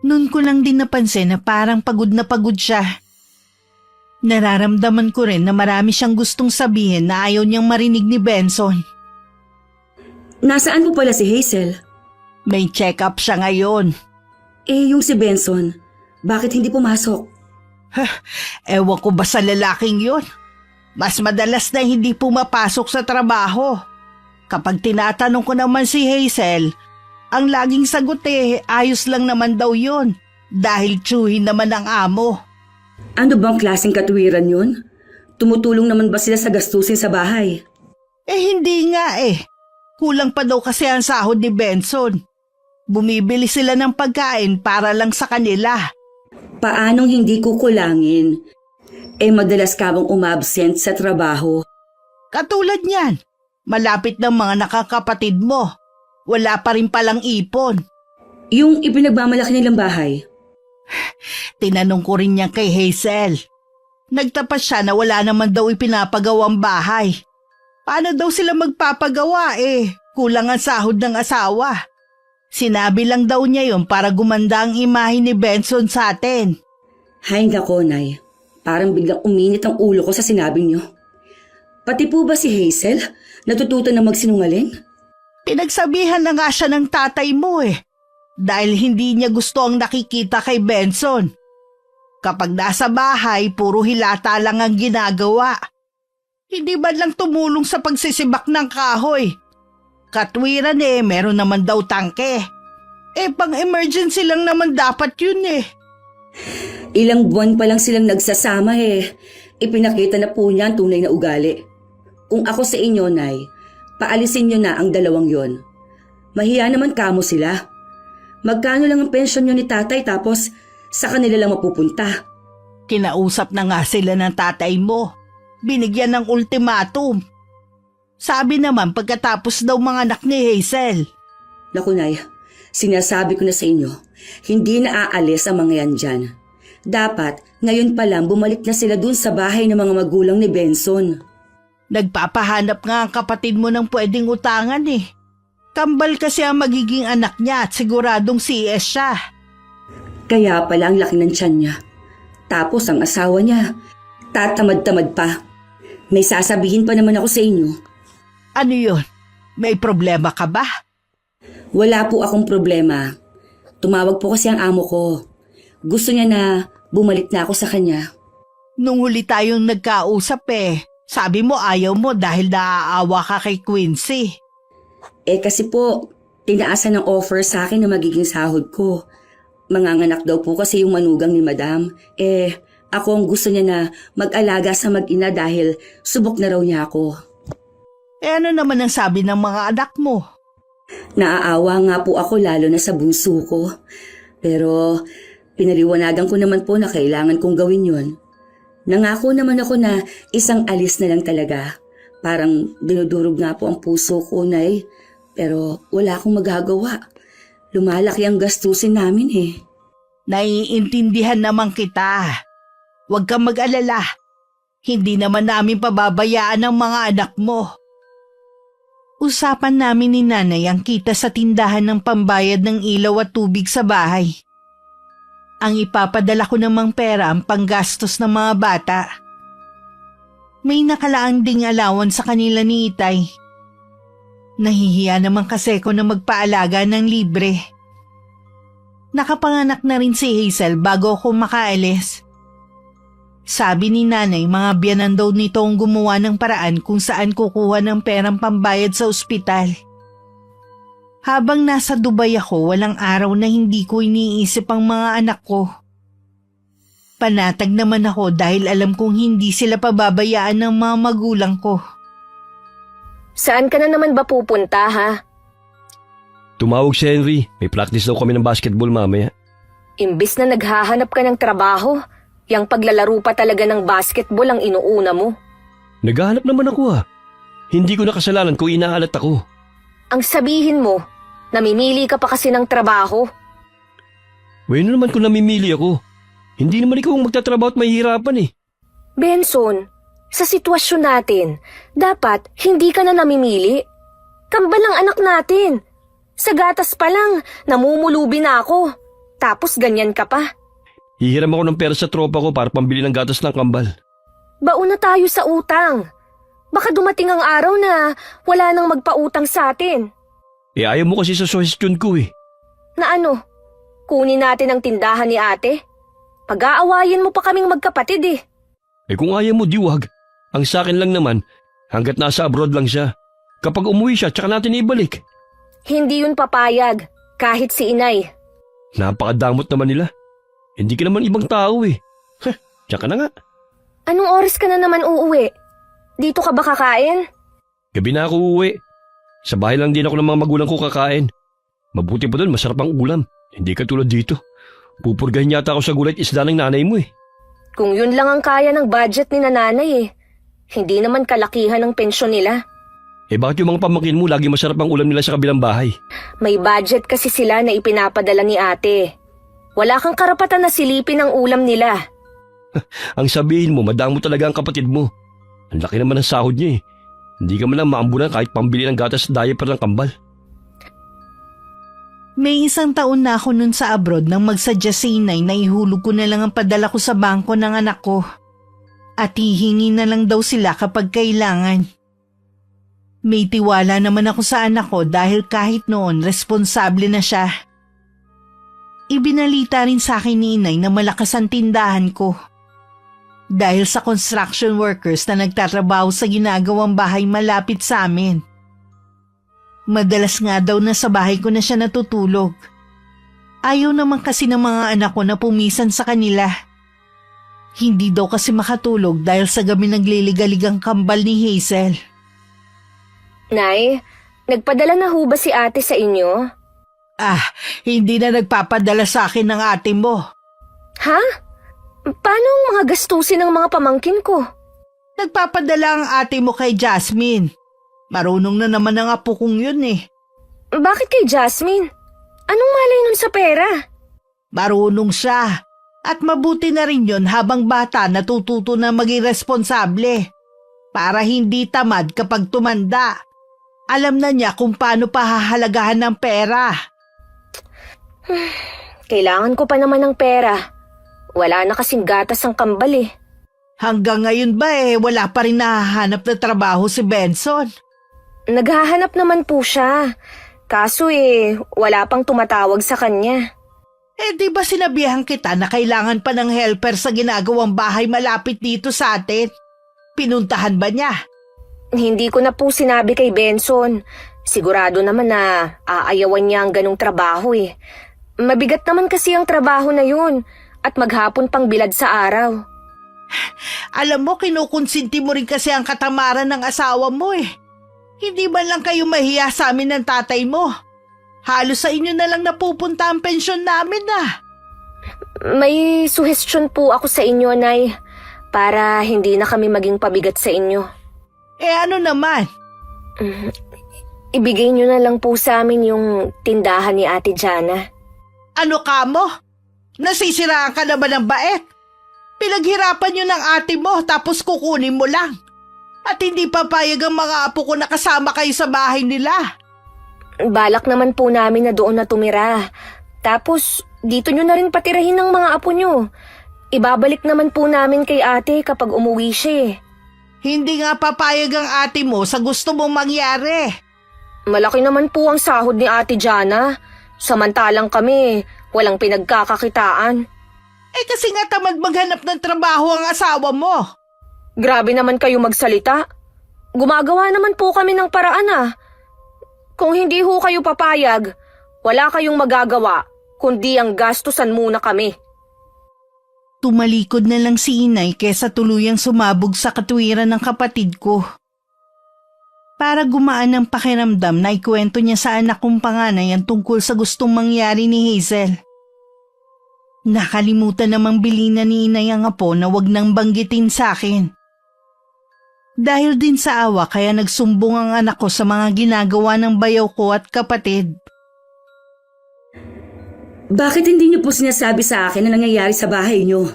Noon ko lang din napansin na parang pagod na pagod siya. Nararamdaman ko rin na marami siyang gustong sabihin na ayaw niyang marinig ni Benson. Nasaan po pala si Hazel? May check-up siya ngayon. Yung si Benson, bakit hindi pumasok? Ewan ko ba sa lalaking yun? Mas madalas na hindi pumapasok sa trabaho. Kapag tinatanong ko naman si Hazel, ang laging sagot ayos lang naman daw yun dahil tsuhin naman ang amo. Ano bang klaseng katwiran yun? Tumutulong naman ba sila sa gastusin sa bahay? Hindi nga eh. Kulang pa daw kasi ang sahod ni Benson. Bumibili sila ng pagkain para lang sa kanila. Paanong hindi kukulangin? Madalas ka bang umabsent sa trabaho? Katulad niyan, malapit ng mga nakakapatid mo. Wala pa rin palang ipon. Yung ipinagmamalaki nilang bahay? Tinanong ko rin niya kay Hazel. Nagtapas siya na wala naman daw ipinapagawang bahay. Paano daw sila magpapagawa eh? Kulang ang sahod ng asawa. Sinabi lang daw niya yon para gumanda ang imahe ni Benson sa atin. Hay nako, Nay. Parang biglang uminit ang ulo ko sa sinabi niyo. Pati po ba si Hazel natututo na magsinungaling? Pinagsabihan na nga siya ng tatay mo eh. Dahil hindi niya gusto ang nakikita kay Benson. Kapag nasa bahay, puro hilata lang ang ginagawa. Hindi ba lang tumulong sa pagsisibak ng kahoy? Katwiran eh, meron naman daw tangke. Pang-emergency lang naman dapat yun eh. Ilang buwan pa lang silang nagsasama eh. Ipinakita na po niya ang tunay na ugali. Kung ako sa inyo, Nay, paalisin niyo na ang dalawang yon. Mahiya naman kamo sila. Magkano lang ang pensyon niyo ni tatay tapos sa kanila lang mapupunta? Kinausap na nga sila ng tatay mo. Binigyan ng ultimatum. Sabi naman pagkatapos daw mga anak ni Hazel. Naku, Nay, sinasabi ko na sa inyo, hindi na aalis ang mga yan dyan. Dapat, ngayon pa lang bumalik na sila dun sa bahay ng mga magulang ni Benson. Nagpapahanap nga ang kapatid mo ng pwedeng utangan eh. Kambal kasi ang magiging anak niya at siguradong CS siya. Kaya pala ang laki ng tiyan niya. Tapos ang asawa niya, tatamad-tamad pa. May sasabihin pa naman ako sa inyo. Ano yun? May problema ka ba? Wala po akong problema. Tumawag po kasi ang amo ko. Gusto niya na bumalik na ako sa kanya. Nung huli tayong nagkausap sabi mo ayaw mo dahil naaawa ka kay Quincy. Kasi po, tinaasan ng offer sa akin na magiging sahod ko. Manganganak daw po kasi yung manugang ni Madam. Ako ang gusto niya na mag-alaga sa mag-ina dahil subok na raw niya ako. Ano naman ang sabi ng mga anak mo? Naaawa nga po ako lalo na sa bunso ko. Pero pinaliwanagan ko naman po na kailangan kong gawin yon. Nangako naman ako na isang alis na lang talaga. Parang dinudurog nga po ang puso ko, Nay. Pero wala akong magagawa. Lumalaki ang gastusin namin eh. Naiintindihan naman kita. Huwag kang mag-alala. Hindi naman namin pababayaan ang mga anak mo. Usapan namin ni Nanay ang kita sa tindahan ng pambayad ng ilaw at tubig sa bahay. Ang ipapadala ko namang pera ang panggastos ng mga bata. May nakalaang ding allowance sa kanila ni Itay. Nahihiya naman kasi ko na magpaalaga ng libre. Nakapanganak na rin si Hazel bago ako makaalis. Sabi ni Nanay mga biyanan daw nito ang gumawa ng paraan kung saan kukuha ng perang pambayad sa ospital. Habang nasa Dubai ako, walang araw na hindi ko iniisip ang mga anak ko. Panatag naman ako dahil alam kong hindi sila pababayaan ng mga magulang ko. Saan ka na naman ba pupunta, ha? Tumawag si Henry. May practice daw kami ng basketball mamaya. Imbis na naghahanap ka ng trabaho, yang paglalaro pa talaga ng basketball ang inuuna mo. Naghahanap naman ako Hindi ko nakasalanan kung inaalat ako. Ang sabihin mo, namimili ka pa kasi ng trabaho. Bueno naman kung namimili ako. Hindi naman ikaw ang magtatrabaho at mahihirapan Benson, sa sitwasyon natin, dapat hindi ka na namimili. Kambal ang anak natin. Sa gatas pa lang, namumulubi na ako. Tapos ganyan ka pa. Hihiram ako ng pera sa tropa ko para pambili ng gatas ng kambal. Baon na tayo sa utang. Baka dumating ang araw na wala nang magpautang sa atin. Ayaw mo kasi sa suggestion ko Na ano? Kunin natin ang tindahan ni ate? Pag-aawayin mo pa kaming magkapatid Kung ayaw mo, diwag. Ang sa akin lang naman, hanggat nasa abroad lang siya. Kapag umuwi siya, tsaka natin ibalik. Hindi yun papayag, kahit si inay. Napakadamot naman nila. Hindi ka naman ibang tao Diyan ka na nga. Anong oras ka na naman uuwi? Dito ka ba kakain? Gabi na ako uuwi. Sa bahay lang din ako ng mga magulang ko kakain. Mabuti pa doon, masarap ang ulam. Hindi ka tulad dito. Pupurgahin yata ako sa gulay at isda ng nanay mo eh. Kung yun lang ang kaya ng budget ni nanay eh. Hindi naman kalakihan ng pensyon nila. Bakit yung mga pamangkin mo lagi masarap ang ulam nila sa kabilang bahay? May budget kasi sila na ipinapadala ni ate. Wala kang karapatan na silipin ang ulam nila. Ang sabihin mo, madamo talaga ang kapatid mo. Ang laki naman ng sahod niya eh. Hindi ka man lang maambunan kahit pambili ng gatas at diaper ng kambal. May 1 taon na ako nun sa abroad nang magsuggest si inay na ihulog ko na lang ang padala ko sa bangko ng anak ko. At hihingi na lang daw sila kapag kailangan. May tiwala naman ako sa anak ko dahil kahit noon responsable na siya. Ibinalita rin sa akin ni inay na malakas ang tindahan ko. Dahil sa construction workers na nagtatrabaho sa ginagawang bahay malapit sa amin. Madalas nga daw na sa bahay ko na siya natutulog. Ayaw naman kasi ng mga anak ko na pumisan sa kanila. Hindi daw kasi makatulog dahil sa gabi nagliligalig ang kambal ni Hazel. Nay, nagpadala na ho ba si ate sa inyo? Hindi na nagpapadala sa akin ng ate mo. Ha? Paano ang mga gastusin ng mga pamangkin ko? Nagpapadala ang ate mo kay Jasmine. Marunong na naman ang apo kong yun eh. Bakit kay Jasmine? Anong malay nun sa pera? Marunong siya. At mabuti na rin yun habang bata natututo na maging responsable. Para hindi tamad kapag tumanda. Alam na niya kung paano pahahalagahan ng pera. Kailangan ko pa naman ng pera. Wala na kasing gatas ang kambal eh. Hanggang ngayon ba wala pa rin nahahanap na trabaho si Benson? Naghahanap naman po siya. Kaso wala pang tumatawag sa kanya. Di ba sinabihan kita na kailangan pa ng helper sa ginagawang bahay malapit dito sa atin? Pinuntahan ba niya? Hindi ko na po sinabi kay Benson. Sigurado naman na aayawan niya ang ganong trabaho eh. Mabigat naman kasi ang trabaho na yun at maghapon pang bilad sa araw. Alam mo, kinukonsinti mo rin kasi ang katamaran ng asawa mo eh. Hindi man lang kayo mahiya sa amin ng tatay mo. Halos sa inyo na lang napupunta ang pensyon namin May suhestyon po ako sa inyo, Nay, para hindi na kami maging pabigat sa inyo. Ano naman? Ibigay niyo na lang po sa amin yung tindahan ni Ate Jana. Ano ka mo? Nasisiraan ka na ba ng bait? Pinaghirapan niyo ng ate mo tapos kukunin mo lang. At hindi papayag ang mga apo ko na kasama kayo sa bahay nila. Balak naman po namin na doon na tumira. Tapos dito niyo na rin patirahin ng mga apo niyo. Ibabalik naman po namin kay ate kapag umuwi siya Hindi nga papayag ang ate mo sa gusto mong mangyari. Malaki naman po ang sahod ni Ate Jana. Samantalang kami, walang pinagkakakitaan. Kasi nga tamad maghanap ng trabaho ang asawa mo. Grabe naman kayo magsalita. Gumagawa naman po kami ng paraan Kung hindi ho kayo papayag, wala kayong magagawa, kundi ang gastusan muna kami. Tumalikod na lang si inay kesa tuluyang sumabog sa katwiran ng kapatid ko. Para gumaan ang pakiramdam na ikwento niya sa anak kong panganay ang tungkol sa gustong mangyari ni Hazel. Nakalimutan namang bilina ni inay ang apo na wag nang banggitin sa akin. Dahil din sa awa kaya nagsumbong ang anak ko sa mga ginagawa ng bayaw ko at kapatid. Bakit hindi niyo po sinasabi sa akin na nangyayari sa bahay niyo?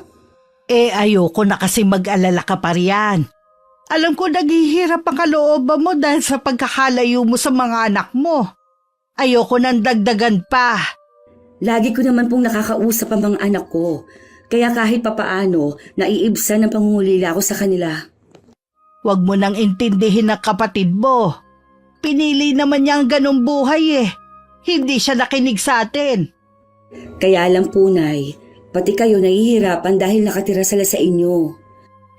Ayoko na kasi mag-alala ka pa riyan. Alam ko naghihirap ang kalooban mo dahil sa pagkakalayo mo sa mga anak mo. Ayoko nang dagdagan pa. Lagi ko naman pong nakakausap ang mga anak ko. Kaya kahit papaano, naiibsan ang pangungulila ko sa kanila. Huwag mo nang intindihin ang kapatid mo. Pinili naman niya ang ganong buhay Hindi siya nakinig sa atin. Kaya lang po, Nay, pati kayo nahihirapan dahil nakatira sila sa inyo.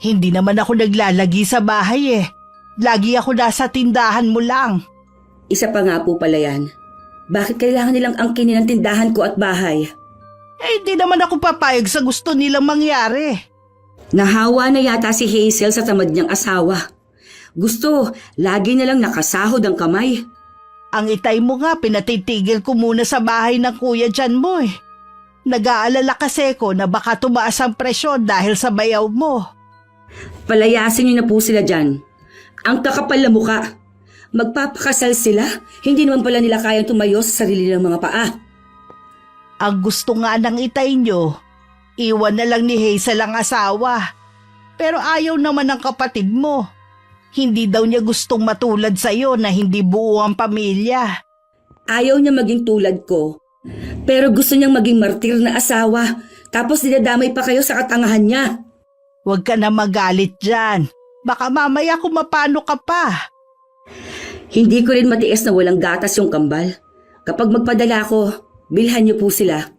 Hindi naman ako naglalagi sa bahay Lagi ako nasa tindahan mo lang. Isa pa nga po pala yan. Bakit kailangan nilang angkinin ang tindahan ko at bahay? Hindi naman ako papayag sa gusto nilang mangyari. Nahawa na yata si Hazel sa tamad niyang asawa. Gusto, lagi na lang nakasahod ang kamay. Ang itay mo nga, pinatitigil ko muna sa bahay ng kuya dyan mo eh. Nag-aalala kasi ko na baka tumaas ang presyon dahil sa bayaw mo. Palayasin niyo na po sila dyan. Ang kakapal na muka. Magpapakasal sila, hindi naman pala nila kayang tumayo sa sarili ng mga paa. Ang gusto nga ng itay nyo, iwan na lang ni Hazel ang asawa. Pero ayaw naman ng kapatid mo. Hindi daw niya gustong matulad sa'yo na hindi buo ang pamilya. Ayaw niya maging tulad ko. Pero gusto niyang maging martir na asawa. Tapos dinadamay pa kayo sa katangahan niya. Huwag ka na magalit dyan. Baka mamaya kumapano ka pa. Hindi ko rin matiis na walang gatas yung kambal. Kapag magpadala ko, bilhan niyo po sila.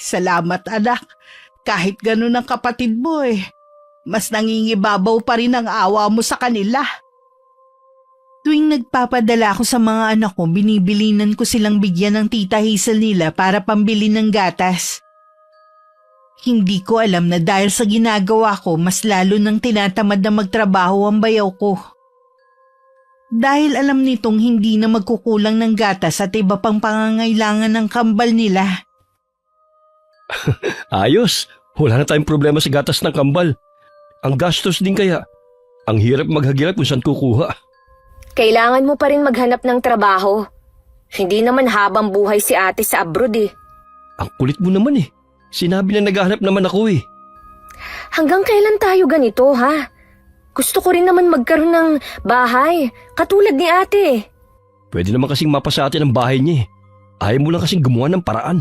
Salamat anak. Kahit ganun ang kapatid mo eh. Mas nangingibabaw pa rin ang awa mo sa kanila. Tuwing nagpapadala ako sa mga anak ko, binibilinan ko silang bigyan ng tita Hazel nila para pambili ng gatas. Hindi ko alam na dahil sa ginagawa ko, mas lalo nang tinatamad na magtrabaho ang bayaw ko. Dahil alam nitong hindi na magkukulang ng gatas at iba pang pangangailangan ng kambal nila. Ayos, wala na tayong problema sa gatas ng kambal. Ang gastos din kaya. Ang hirap maghagilap kung saan kukuha. Kailangan mo pa rin maghanap ng trabaho. Hindi naman habang buhay si ate sa abroad eh. Ang kulit mo naman eh. Sinabi na naghahanap naman ako eh. Hanggang kailan tayo ganito ha? Gusto ko rin naman magkaroon ng bahay, katulad ni ate. Pwede naman kasing mapasa atin ang bahay niya eh. Ayaw mo lang kasing gumawa ng paraan.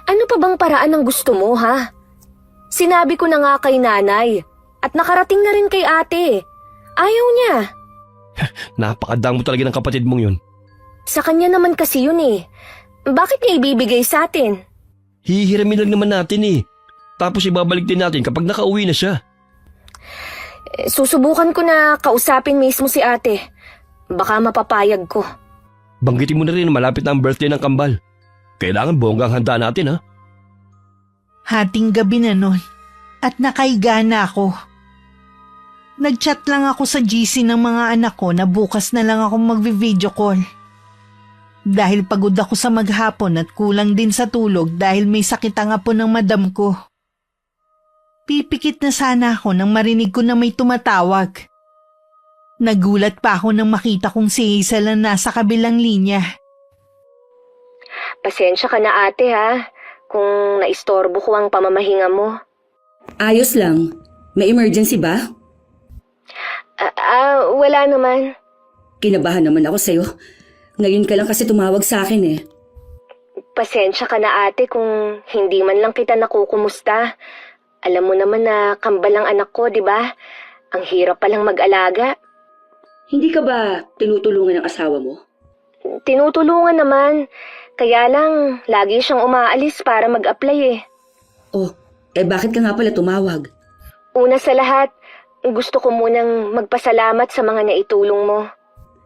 Ano pa bang paraan ang gusto mo ha? Sinabi ko na nga kay nanay at nakarating na rin kay ate. Ayaw niya. Napakadang mo talaga ng kapatid mong yun. Sa kanya naman kasi yun eh. Bakit niya ibibigay sa atin? Hihiramin lang naman natin eh. Tapos ibabalik din natin kapag nakauwi na siya. Susubukan ko na kausapin mismo si ate. Baka mapapayag ko. Banggitin mo na rin na malapit na ang birthday ng kambal. Kailangan bonggang handa natin ha. Hating gabi na nun at nakaiga na ako. Nag-chat lang ako sa GC ng mga anak ko na bukas na lang ako magvi-video call. Dahil pagod ako sa maghapon at kulang din sa tulog dahil may sakit ang apo ng madam ko. Pipikit na sana ako nang marinig ko na may tumatawag. Nagulat pa ako nang makita kong si Hazel na nasa kabilang linya. Pasensya ka na ate ha, kung naistorbo ko ang pamamahinga mo. Ayos lang. May emergency ba? Wala naman. Kinabahan naman ako sa'yo. Ngayon ka lang kasi tumawag sa akin eh. Pasensya ka na ate kung hindi man lang kita nakukumusta. Alam mo naman na kambal ang anak ko, di ba? Ang hirap palang mag-alaga. Hindi ka ba tinutulungan ng asawa mo? Tinutulungan naman. Kaya lang, lagi siyang umaalis para mag-apply eh. Oh, bakit ka nga pala tumawag? Una sa lahat, gusto ko munang magpasalamat sa mga naitulong mo.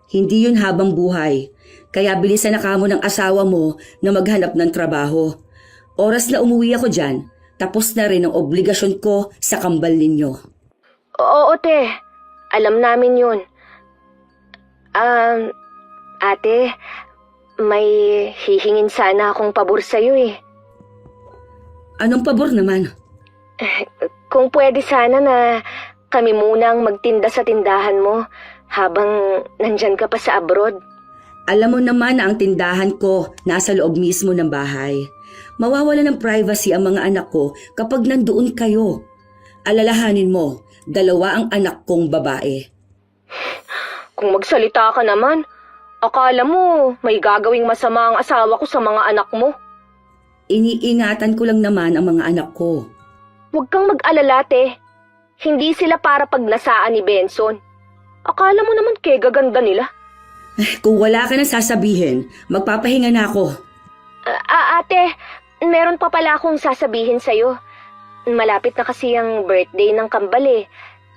Hindi yun habang buhay. Kaya bilisan na kamo ng asawa mo na maghanap ng trabaho. Oras na umuwi ako dyan, tapos na rin ang obligasyon ko sa kambal ninyo. Oo, te. Alam namin yun. Ate, may hihingin sana akong pabor sa'yo eh. Anong pabor naman? Kung pwede sana na kami munang magtinda sa tindahan mo habang nandyan ka pa sa abroad. Alam mo naman na ang tindahan ko nasa loob mismo ng bahay. Mawawala ng privacy ang mga anak ko kapag nandoon kayo. Alalahanin mo, 2 ang anak kong babae. Kung magsalita ka naman, akala mo may gagawing masama ang asawa ko sa mga anak mo. Iniingatan ko lang naman ang mga anak ko. Huwag kang mag-alala, te. Hindi sila para pagnasaan ni Benson. Akala mo naman gaganda nila. Kung wala ka nang sasabihin, magpapahinga na ako. Ate, meron pa pala akong sasabihin sa'yo. Malapit na kasi ang birthday ng kambal eh.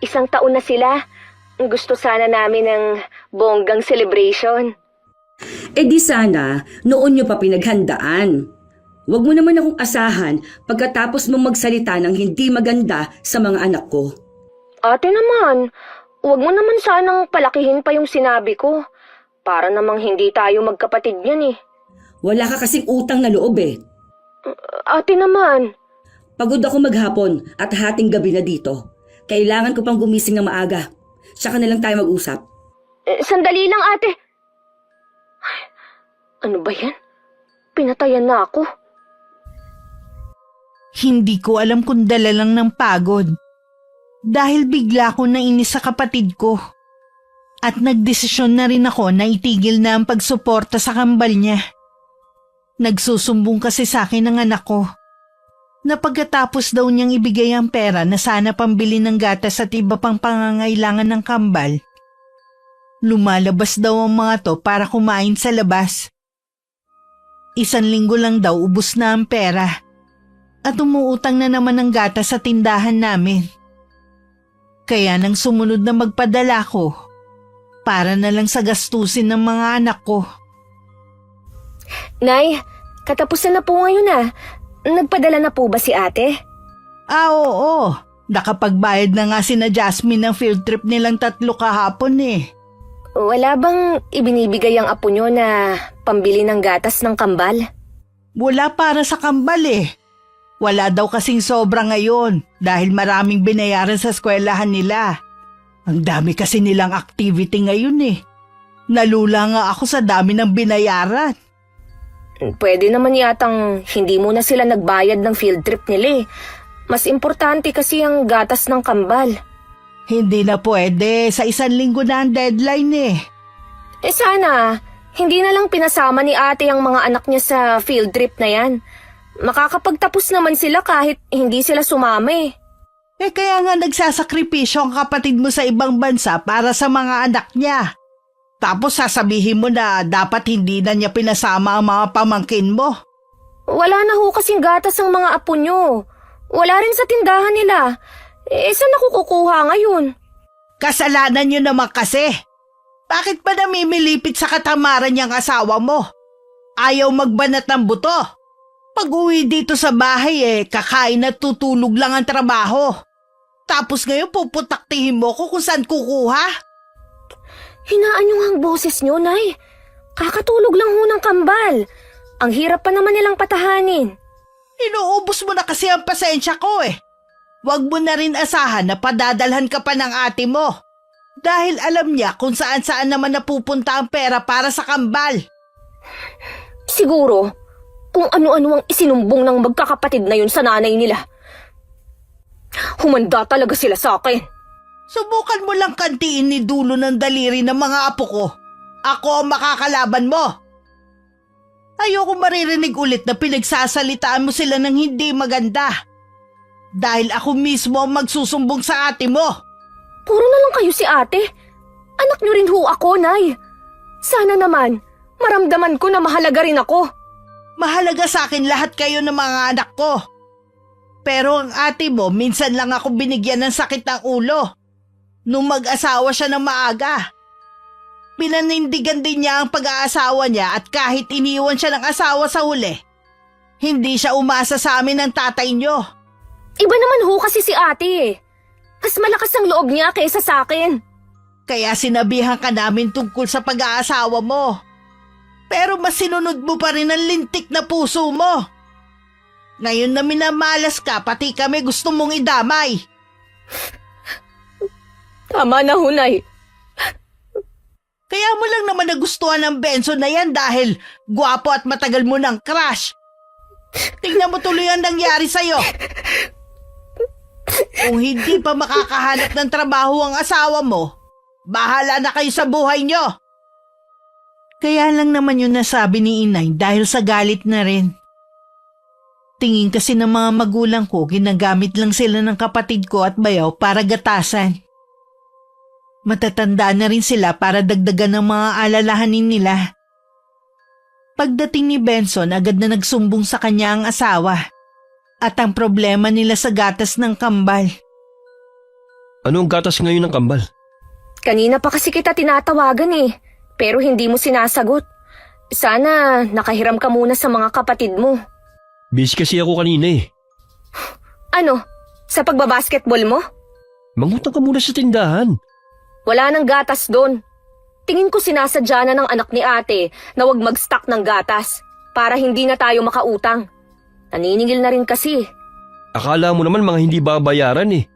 1 taon na sila. Gusto sana namin ng bonggang celebration. Di sana, noon nyo pa pinaghandaan. Huwag mo naman akong asahan pagkatapos mong magsalita ng hindi maganda sa mga anak ko. Ate naman, huwag mo naman sanang palakihin pa yung sinabi ko. Para namang hindi tayo magkapatid yan eh. Wala ka kasing utang na loob eh. Ate naman, Pagod ako maghapon at hating gabi na dito. Kailangan ko pang gumising ng maaga. Saka na lang tayo mag-usap. sandali lang ate. Ay, ano ba yan? Pinatayan na ako. Hindi ko alam kung dala lang ng pagod. Dahil bigla ko nainis sa kapatid ko. At nagdesisyon na rin ako na itigil na ang pagsuporta sa kambal niya. Nagsusumbong kasi sa akin ng anak ko na pagkatapos daw niyang ibigay ang pera na sana pambili ng gatas at iba pang pangangailangan ng kambal, lumalabas daw ang mga to para kumain sa labas. 1 linggo lang daw ubos na ang pera at umuutang na naman ng gatas sa tindahan namin. Kaya nang sumunod na magpadala ko, para na lang sa gastusin ng mga anak ko. Nay, katapusan na po ngayon ah. Nagpadala na po ba si ate? Oo. Nakapagbayad na nga sina Jasmine ng field trip nilang 3 kahapon eh. Wala bang ibinibigay ang apo nyo na pambili ng gatas ng kambal? Wala para sa kambal eh. Wala daw kasing sobra ngayon dahil maraming binayaran sa eskwelahan nila. Ang dami kasi nilang activity ngayon eh. Nalula nga ako sa dami ng binayaran. Pwede naman yatang hindi muna sila nagbayad ng field trip nila eh. Mas importante kasi ang gatas ng kambal. Hindi na pwede, sa 1 linggo na ang deadline eh. Sana, hindi na lang pinasama ni ate ang mga anak niya sa field trip na yan. Makakapagtapos naman sila kahit hindi sila sumama eh. Kaya nga nagsasakripisyo ang kapatid mo sa ibang bansa para sa mga anak niya. Tapos sasabihin mo na dapat hindi na niya pinasama ang mga pamangkin mo. Wala na ho kasing gatas ang mga apo nyo. Wala rin sa tindahan nila. Saan ako kukuha ngayon? Kasalanan niyo naman kasi. Bakit pa namimilipit sa katamaran niyang asawa mo? Ayaw magbanat ng buto. Pag uwi dito sa bahay kakain at tutulog lang ang trabaho. Tapos ngayon puputaktihin mo ko kung saan kukuha? Hinaan nyo nga ang boses nyo, Nay. Kakatulog lang ho ng kambal. Ang hirap pa naman nilang patahanin. Inuubos mo na kasi ang pasensya ko eh. Huwag mo na rin asahan na padadalhan ka pa ng ate mo. Dahil alam niya kung saan-saan naman napupunta ang pera para sa kambal. Siguro, kung ano-ano ang isinumbong ng magkakapatid na yun sa nanay nila. Humanda talaga sila sa akin. Subukan mo lang kantiin ni dulo ng daliri ng mga apo ko. Ako ang makakalaban mo. Ayoko maririnig ulit na pinagsasalitaan mo sila ng hindi maganda. Dahil ako mismo ang magsusumbong sa ate mo. Puro na lang kayo si ate. Anak niyo rin ho ako, Nay. Sana naman, maramdaman ko na mahalaga rin ako. Mahalaga sa akin lahat kayo ng mga anak ko. Pero ang ate mo, minsan lang ako binigyan ng sakit ng ulo. Nung mag-asawa siya ng maaga. Pinanindigan din niya ang pag-aasawa niya at kahit iniwan siya ng asawa sa huli, hindi siya umasa sa amin ng tatay niyo. Iba naman ho kasi si ate eh. Mas malakas ang loob niya kaysa sa akin. Kaya sinabihan ka namin tungkol sa pag-aasawa mo. Pero mas sinunod mo pa rin ang lintik na puso mo. Ngayon na minamalas ka, pati kami gusto mong idamay. Tama na, Hunay. Kaya mo lang naman nagustuhan ng Benson na yan dahil gwapo at matagal mo ng crush. Tingnan mo tuloy ang nangyari sa'yo. Kung hindi pa makakahanap ng trabaho ang asawa mo, bahala na kayo sa buhay nyo. Kaya lang naman yun nasabi ni inay dahil sa galit na rin. Tingin kasi ng mga magulang ko, ginagamit lang sila ng kapatid ko at bayaw para gatasan. Matatanda na rin sila para dagdagan ng mga alalahanin nila. Pagdating ni Benson, agad na nagsumbong sa kanya ang asawa at ang problema nila sa gatas ng kambal. Ano ang gatas ngayon ng kambal? Kanina pa kasi kita tinatawagan eh, pero hindi mo sinasagot. Sana nakahiram ka muna sa mga kapatid mo. Busy kasi ako kanina eh. Ano? Sa pagbabasketball mo? Mangutang ka muna sa tindahan. Wala nang gatas doon. Tingin ko sinasadya na ng anak ni ate na wag mag-stock ng gatas para hindi na tayo makautang. Naniningil na rin kasi. Akala mo naman mga hindi babayaran eh.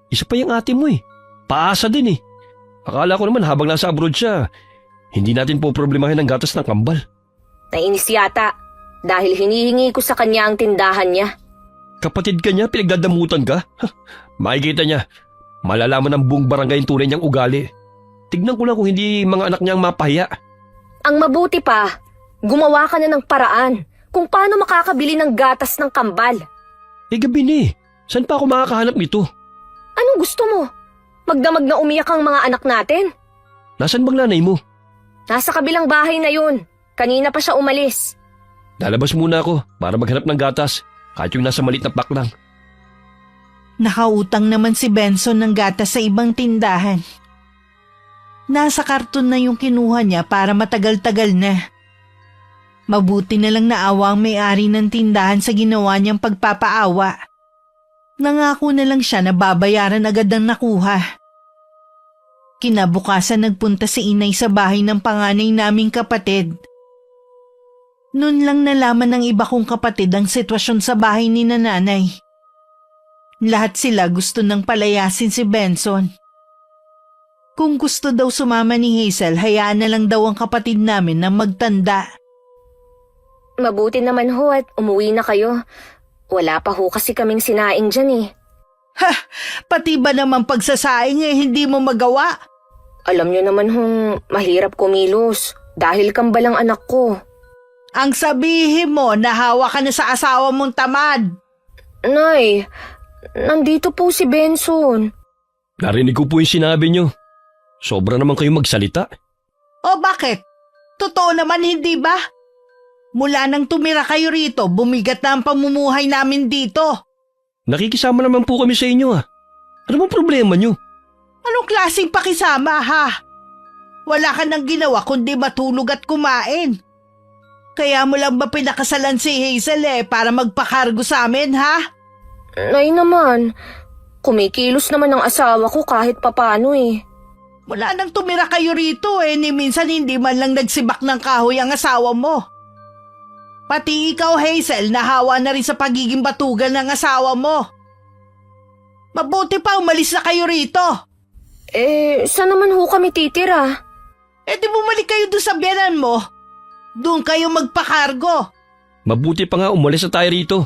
Isa pa yung ate mo eh. Paasa din eh. Akala ko naman habang nasa abroad siya, hindi natin po problemahin ang gatas ng kambal. Nainis yata dahil hinihingi ko sa kanya ang tindahan niya. Kapatid ka niya, pinagdadamutan ka? Makikita niya, malalaman ng buong barangay ang tunay niyang ugali. Tignan ko lang kung hindi mga anak niyang mapahiya. Ang mabuti pa, gumawa ka na ng paraan kung paano makakabili ng gatas ng kambal. Gabi na eh. Saan pa ako makakahanap nito? Anong gusto mo? Magdamag na umiyak ang mga anak natin? Nasaan bang nanay mo? Nasa kabilang bahay na yun. Kanina pa siya umalis. Lalabas muna ako para maghanap ng gatas. Kahit yung nasa maliit na pack lang. Nakautang naman si Benson ng gatas sa ibang tindahan. Nasa karton na yung kinuha niya para matagal-tagal na. Mabuti na lang naawa ang may-ari ng tindahan sa ginawa niyang pagpapaawa. Nangako na lang siya na babayaran agad ang nakuha. Kinabukasan nagpunta si inay sa bahay ng panganay naming kapatid. Noon lang nalaman ng iba kong kapatid ang sitwasyon sa bahay ni nanay. Lahat sila gusto nang palayasin si Benson. Kung gusto daw sumama ni Hazel, hayaan na lang daw ang kapatid namin na magtanda. Mabuti naman ho at umuwi na kayo. Wala pa ho kasi kaming sinaing dyan eh. Ha! Pati ba naman pagsasaing hindi mo magawa? Alam niyo naman hong mahirap kumilos dahil kambal ang anak ko. Ang sabihin mo, nahawa ka na sa asawa mong tamad. Nay, nandito po si Benson. Narinig ko po yung sinabi niyo. Sobra naman kayo magsalita. O bakit? Totoo naman hindi ba? Mula nang tumira kayo rito, bumigat na ang pamumuhay namin dito. Nakikisama naman po kami sa inyo ah. Ano bang problema niyo? Anong klaseng pakisama ha? Wala ka nang ginawa kundi matulog at kumain. Kaya mo lang ba pinakasalan si Hazel para magpakargo sa amin ha? Nay naman, kumikilos naman ang asawa ko kahit papano eh. Wala nang tumira kayo rito ni minsan hindi man lang nagsibak ng kahoy ang asawa mo. Pati ikaw Hazel, nahawa na rin sa pagiging batugan ng asawa mo. Mabuti pa umalis na kayo rito. Saan naman ho kami titira? Di bumalik kayo doon sa biyanan mo. Doon kayo magpakargo. Mabuti pa nga umalis na tayo rito.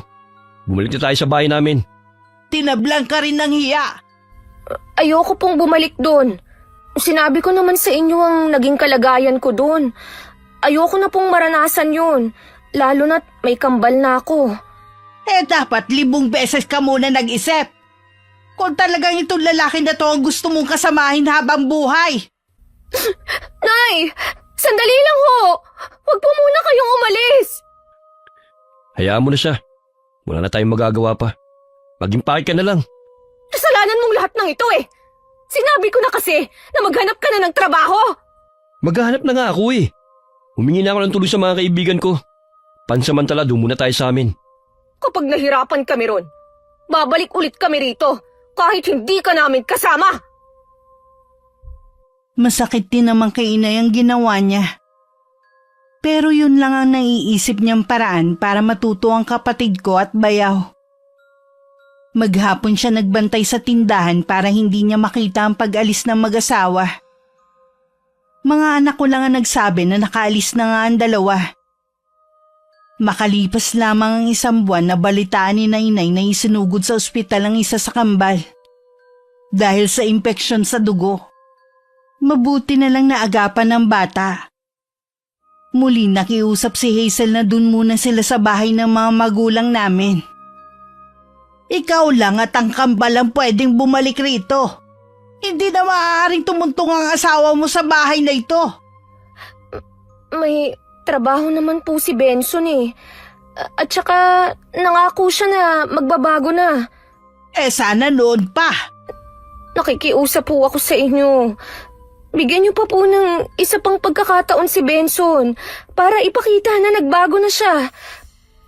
Bumalik na tayo sa bahay namin. Tinablang ka rin ng hiya. Ayoko pong bumalik doon. Sinabi ko naman sa inyo ang naging kalagayan ko doon. Ayoko na pong maranasan yun. Lalo na't may kambal na ako. Dapat 1,000 beses ka muna nag-isip. Kung talagang itong lalaki na to ang gusto mong kasamahin habang buhay. Nay! Sandali lang ho! Huwag po muna kayong umalis! Hayaan mo na siya. Wala na tayong magagawa pa. Mag-impake ka na lang. Kasalanan mong lahat ng ito eh! Sinabi ko na kasi na maghanap ka na ng trabaho! Maghahanap na nga ako eh. Humingi na ako ng tulong sa mga kaibigan ko. Pansamantala, doon muna tayo sa amin. Kapag nahirapan kami ron, babalik ulit kami rito kahit hindi ka namin kasama! Masakit din naman kay inay ang ginawa niya. Pero yun lang ang naiisip niyang paraan para matuto ang kapatid ko at bayaw. Maghapon siya nagbantay sa tindahan para hindi niya makita ang pag-alis ng mag-asawa. Mga anak ko lang ang nagsabi na nakaalis na nga ang dalawa. Makalipas lamang ang 1 buwan na balitaan ni Nainay na isinugod sa ospital ang isa sa kambal. Dahil sa impeksyon sa dugo. Mabuti na lang naagapan ng bata. Muli nakiusap si Hazel na dun muna sila sa bahay ng mga magulang namin. Ikaw lang at ang kambal ang pwedeng bumalik rito. Hindi na maaaring tumuntong ang asawa mo sa bahay na ito. May trabaho naman po si Benson eh. At saka nangako siya na magbabago na. Sana noon pa. Nakikiusap po ako sa inyo. Bigyan niyo pa po ng isa pang pagkakataon si Benson para ipakita na nagbago na siya.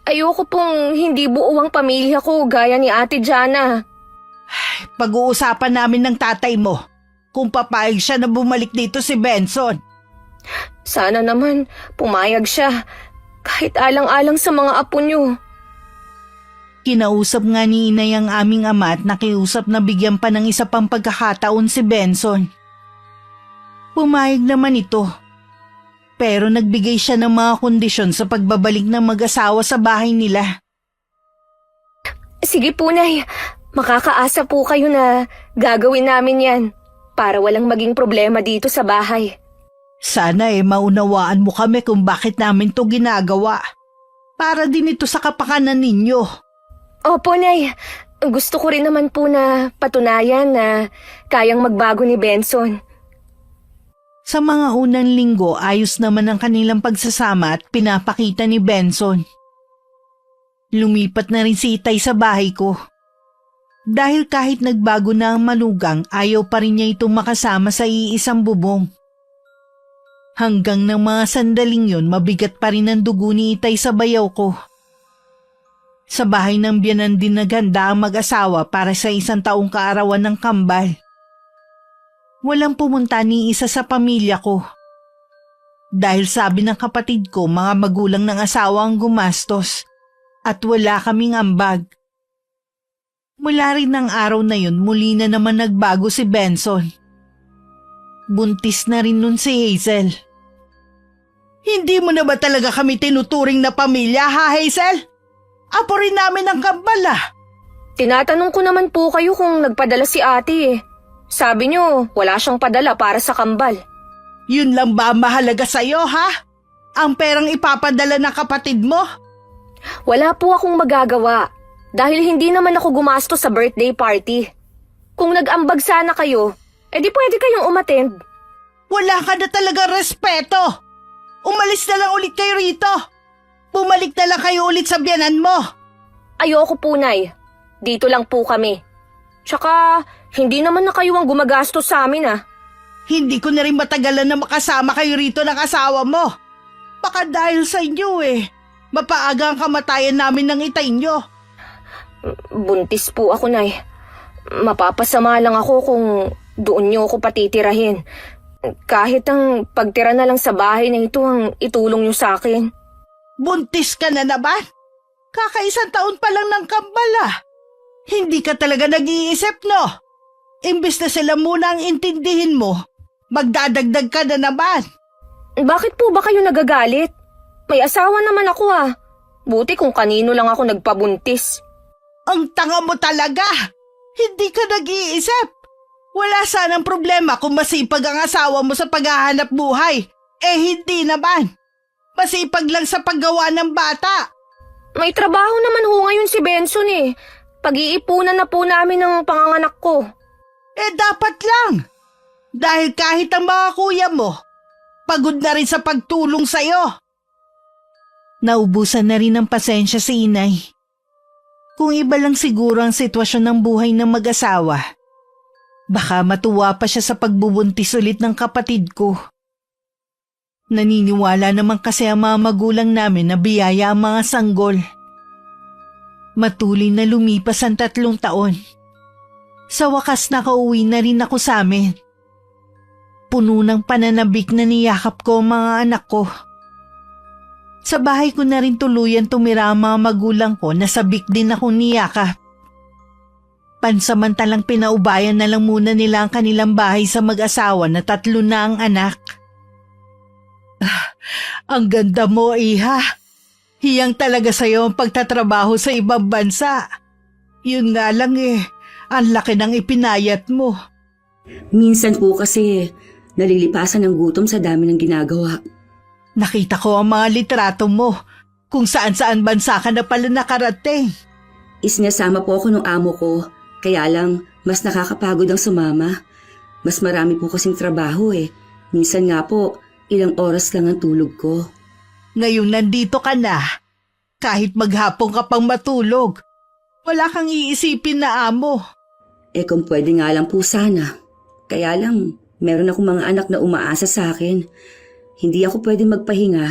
Ayoko pong hindi buo ang pamilya ko gaya ni Ate Jana. Pag-uusapan namin ng tatay mo kung papayag siya na bumalik dito si Benson. Sana naman pumayag siya kahit alang-alang sa mga apo niyo. Kinausap nga ni Inay ang aming ama at nakiusap na bigyan pa ng isa pang pagkakataon si Benson. Pumayag naman ito. Pero nagbigay siya ng mga kondisyon sa pagbabalik ng mag-asawa sa bahay nila. Sige po, Nay. Makakaasa po kayo na gagawin namin yan para walang maging problema dito sa bahay. Sana maunawaan mo kami kung bakit namin to ginagawa. Para din ito sa kapakanan ninyo. Opo, Nay. Gusto ko rin naman po na patunayan na kayang magbago ni Benson. Sa mga unang linggo, ayos naman ang kanilang pagsasama at pinapakita ni Benson. Lumipat na rin si Itay sa bahay ko. Dahil kahit nagbago na ang manugang, ayaw pa rin niya itong makasama sa iisang bubong. Hanggang ng mga sandaling yun, mabigat pa rin ang dugo ni Itay sa bayaw ko. Sa bahay ng biyanan din naghanda ang mag-asawa para sa 1 taong kaarawan ng kambal. Walang pumunta ni isa sa pamilya ko. Dahil sabi ng kapatid ko, mga magulang ng asawa ang gumastos at wala kaming ambag. Mula rin ng araw na yun, muli na naman nagbago si Benson. Buntis na rin nun si Hazel. Hindi mo na ba talaga kami tinuturing na pamilya, ha Hazel? Apo rin namin ang kambal ah. Tinatanong ko naman po kayo kung nagpadala si ate eh. Sabi niyo, wala siyang padala para sa kambal. Yun lang ba ang mahalaga sa'yo, ha? Ang perang ipapadala ng kapatid mo? Wala po akong magagawa dahil hindi naman ako gumasto sa birthday party. Kung nag-ambag sana kayo, edi pwede kayong umattend. Wala ka na talaga respeto. Umalis na lang ulit kayo rito. Bumalik na lang kayo ulit sa biyanan mo. Ayoko po, Nay. Dito lang po kami. Tsaka, hindi naman na kayo ang gumagastos sa amin ah. Hindi ko na rin matagalan na makasama kayo rito ng asawa mo. Baka dahil sa inyo mapaaga ang kamatayan namin ng Itay nyo. Buntis po ako, Nay. Mapapasama lang ako kung doon niyo ako patitirahin. Kahit ang pagtira na lang sa bahay na ito ang itulong niyo sa akin. Buntis ka na naman? Kaka-1 taon pa lang ng kambal ah. Hindi ka talaga nag-iisip, no? Imbes na sila muna ang intindihin mo, magdadagdag ka na naman. Bakit po ba kayo nagagalit? May asawa naman ako ah. Buti kung kanino lang ako nagpabuntis. Ang tanga mo talaga! Hindi ka nag-iisip! Wala sanang problema kung masipag ang asawa mo sa paghahanap buhay. Hindi naman. Masipag lang sa paggawa ng bata. May trabaho naman ho ngayon si Benson eh. Pag-iipunan na po namin ng panganganak ko. Dapat lang. Dahil kahit ang mga kuya mo, pagod na rin sa pagtulong sa'yo. Naubusan na rin ng pasensya si Inay. Kung iba lang siguro ang sitwasyon ng buhay ng mag-asawa, baka matuwa pa siya sa pagbubuntis ulit ng kapatid ko. Naniniwala naman kasi ang mga magulang namin na biyaya ang mga sanggol. Matuloy na lumipas ang 3 taon. Sa wakas nakauwi na rin ako sa amin. Puno ng pananabik na niyakap ko ang mga anak ko. Sa bahay ko na rin tuluyan tumira ang mga magulang ko na sabik din akong niyakap. Pansamantalang pinaubayan na lang muna nila ang kanilang bahay sa mag-asawa na 3 na ang anak. Ang ganda mo, Iha. Hiyang talaga sa'yo ang pagtatrabaho sa ibang bansa. Yun nga lang ang laki ng ipinayat mo. Minsan po kasi nalilipasan ng gutom sa dami ng ginagawa. Nakita ko ang mga litrato mo kung saan-saan bansa ka na pala nakarating. Isinasama po ako ng amo ko, kaya lang mas nakakapagod ang sumama. Mas marami po kasing trabaho Minsan nga po, ilang oras lang ang tulog ko. Ngayong nandito ka na, kahit maghapon ka pang matulog, wala kang iisipin na amo. Kung pwede nga lang po sana. Kaya lang, meron akong mga anak na umaasa sa akin. Hindi ako pwede magpahinga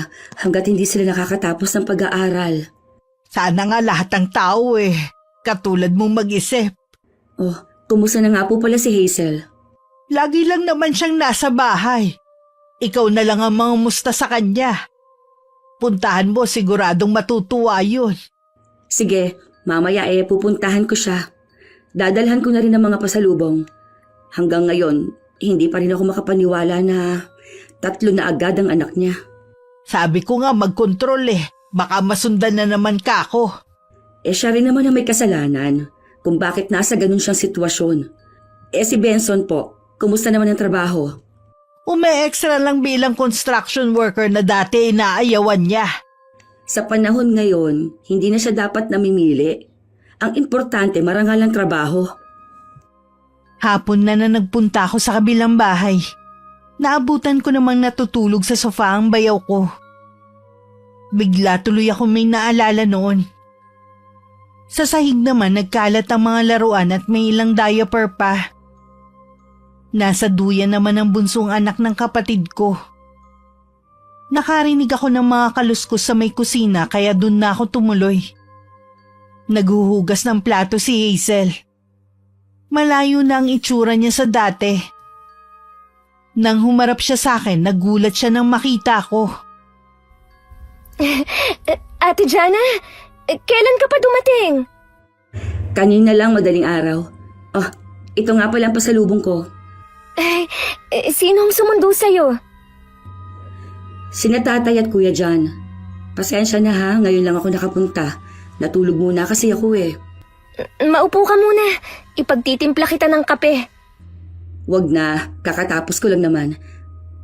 hanggat hindi sila nakakatapos ng pag-aaral. Sana nga lahat ng tao katulad mong mag-isip. Oh, kumusta na nga po pala si Hazel? Lagi lang naman siyang nasa bahay. Ikaw na lang ang mangamusta sa kanya. Puntahan mo, siguradong matutuwa yun. Sige, mamaya pupuntahan ko siya. Dadalhan ko na rin ng mga pasalubong. Hanggang ngayon, hindi pa rin ako makapaniwala na 3 na agad ang anak niya. Sabi ko nga magkontrol baka masundan na naman ka ako. Siya rin naman ang may kasalanan kung bakit nasa ganun siyang sitwasyon. Si Benson po, kumusta naman ang trabaho? Ume-extra lang bilang construction worker na dati inaayawan niya. Sa panahon ngayon, hindi na siya dapat namimili. Ang importante, marangal ang trabaho. Hapon na nagpunta ako sa kabilang bahay. Naabutan ko namang natutulog sa sofa ang bayaw ko. Bigla tuloy ako may naalala noon. Sa sahig naman nagkalat ang mga laruan at may ilang diaper pa. Nasa duyan naman ang bunsong anak ng kapatid ko. Nakarinig ako ng mga kaluskos sa may kusina kaya dun na ako tumuloy. Naghuhugas ng plato si Hazel. Malayo na ang itsura niya sa dati. Nang humarap siya sa akin, nagulat siya nang makita ko. Ate Jana, kailan ka pa dumating? Kanina lang madaling araw. Oh, ito nga pala ang pasalubong ko. Sino ang sumundo sa'yo? Sina tatay at kuya John. Pasensya na ha, ngayon lang ako nakapunta. Natulog muna kasi ako Maupo ka muna. Ipagtitimpla kita ng kape. Wag na, kakatapos ko lang naman.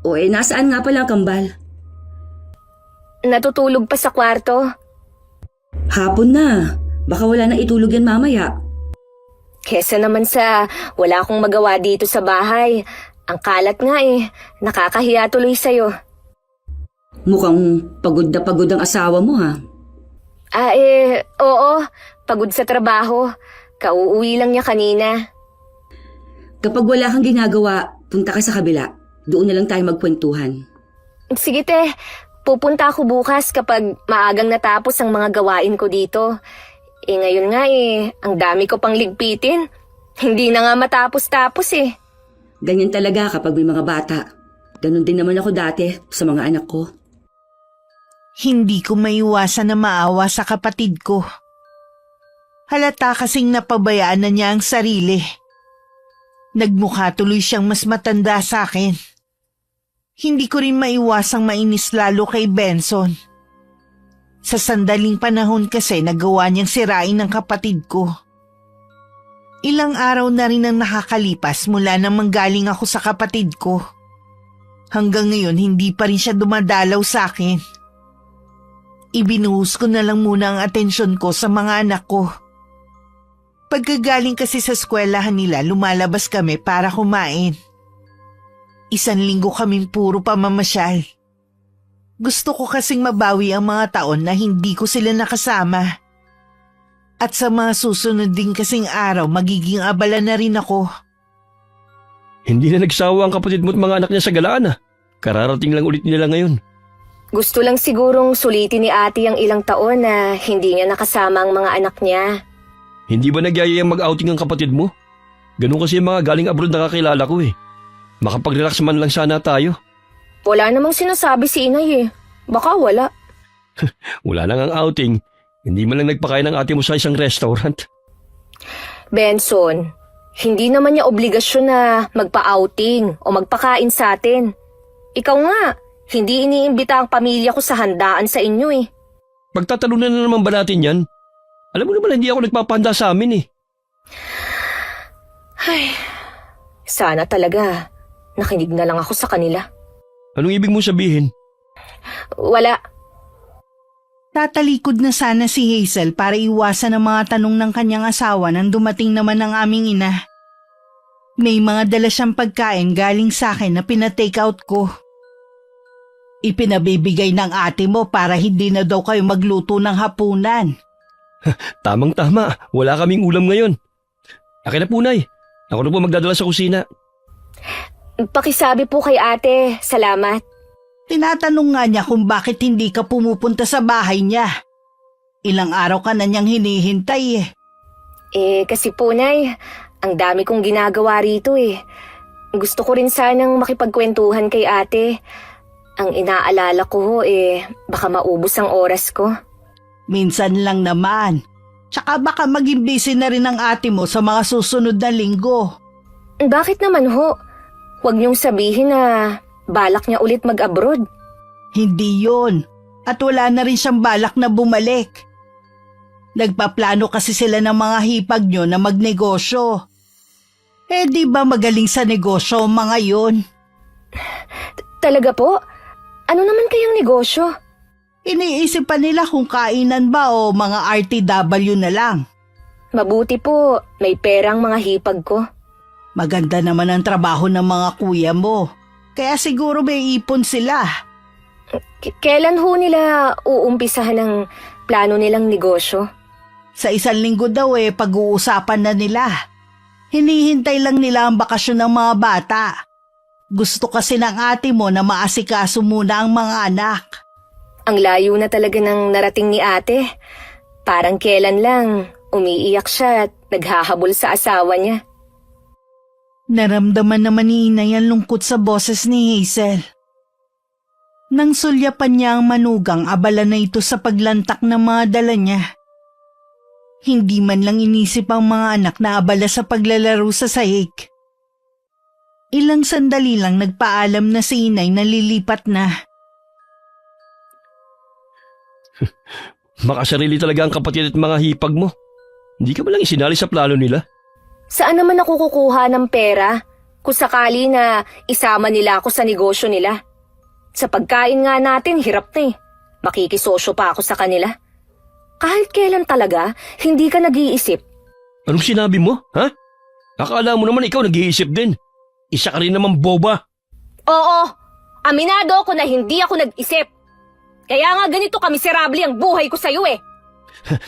O nasaan nga pala ang kambal? Natutulog pa sa kwarto. Hapon na, baka wala na itulog yan mamaya. Kesa naman sa wala akong magawa dito sa bahay. Ang kalat nga nakakahiya tuloy sa'yo. Mukhang pagod na pagod ang asawa mo ha. Oo. Pagod sa trabaho. Kauuwi lang niya kanina. Kapag wala kang ginagawa, punta ka sa kabila. Doon na lang tayo magkwentuhan. Sige te, pupunta ako bukas kapag maagang natapos ang mga gawain ko dito. Ngayon nga ang dami ko pang ligpitin. Hindi na nga matapos-tapos Ganyan talaga kapag may mga bata. Ganon din naman ako dati sa mga anak ko. Hindi ko maiwasan na maawa sa kapatid ko. Halata kasing napabayaan na niya ang sarili. Nagmukha tuloy siyang mas matanda sa akin. Hindi ko rin maiwasang mainis lalo kay Benson. Sa sandaling panahon kasi nagawa niyang sirain ng kapatid ko. Ilang araw na rin ang nakakalipas mula nang manggaling ako sa kapatid ko. Hanggang ngayon hindi pa rin siya dumadalaw sa akin. Ibinuhos ko na lang muna ang atensyon ko sa mga anak ko. Pagkagaling kasi sa eskwelahan nila, lumalabas kami para kumain. 1 linggo kaming puro pamamasyal. Gusto ko kasing mabawi ang mga taon na hindi ko sila nakasama. At sa mga susunod din kasing araw, magiging abala na rin ako. Hindi na nagsawa ang kapatid mo at mga anak niya sa galaan Kararating lang ulit nila ngayon. Gusto lang sigurong sulitin ni ate ang ilang taon na hindi niya nakasama ang mga anak niya. Hindi ba nagyayayang mag-outing ang kapatid mo? Ganun kasi yung mga galing abroad na kakilala ko Makapag-relax man lang sana tayo. Wala namang sinasabi si inay Baka wala. Wala lang ang outing. Hindi man lang nagpakain ng ate mo sa isang restaurant. Benson, hindi naman niya obligasyon na magpa-outing o magpakain sa atin. Ikaw nga, hindi iniimbita ang pamilya ko sa handaan sa inyo Pagtatalunan na naman ba natin yan? Alam mo naman hindi ako nagpapahanda sa amin Ay, sana talaga nakinig na lang ako sa kanila. Anong ibig mo sabihin? Wala. Tatalikod na sana si Hazel para iwasan ang mga tanong ng kanyang asawa nang dumating naman ang aming ina. May mga dala siyang pagkain galing sa akin na pinatake out ko. Ipinabibigay ng ate mo para hindi na daw kayo magluto ng hapunan. Tamang-tama, wala kaming ulam ngayon. Akin na punay. Ako na po magdadala sa kusina. Pakisabi po kay ate, salamat. Tinatanong nga niya kung bakit hindi ka pumupunta sa bahay niya. Ilang araw ka na niyang hinihintay eh. Kasi po, Nay, ang dami kong ginagawa rito eh. Gusto ko rin sanang makipagkwentuhan kay ate. Ang inaalala ko baka maubos ang oras ko. Minsan lang naman. Tsaka baka maging busy na rin ang ate mo sa mga susunod na linggo. Bakit naman ho? Huwag niyong sabihin na balak niya ulit mag-abroad. Hindi yun. At wala na rin siyang balak na bumalik. Nagpaplano kasi sila ng mga hipag nyo na magnegosyo. Di ba magaling sa negosyo ang mga yun? Talaga po? Ano naman kayang negosyo? Iniisip pa nila kung kainan ba o mga RTW na lang. Mabuti po, may perang mga hipag ko. Maganda naman ang trabaho ng mga kuya mo. Kaya siguro may ipon sila. Kailan ho nila uumpisahan ang plano nilang negosyo? Sa 1 linggo daw pag-uusapan na nila. Hinihintay lang nila ang bakasyon ng mga bata. Gusto kasi ng ate mo na maasikaso muna ang mga anak. Ang layo na talaga ng narating ni ate. Parang kailan lang, umiiyak siya at naghahabol sa asawa niya. Naramdaman naman ni Inay ang lungkot sa boses ni Hazel. Nang sulyapan niya ang manugang, abala na ito sa paglantak ng mga dala niya. Hindi man lang inisip ang mga anak na abala sa paglalaro sa sahig. Ilang sandali lang nagpaalam na si Inay na lilipat na. Makasarili talaga ang kapatid at mga hipag mo. Hindi ka ba lang isinali sa plano nila? Saan naman ako kukuha ng pera kung sakali na isama nila ako sa negosyo nila? Sa pagkain nga natin, hirap na eh. Makikisosyo pa ako sa kanila. Kahit kailan talaga, hindi ka nag-iisip. Anong sinabi mo, ha? Akala mo naman ikaw nag-iisip din. Isa ka rin naman boba. Oo, aminado ako na hindi ako nag-isip. Kaya nga ganito kamiserable ang buhay ko sa'yo eh.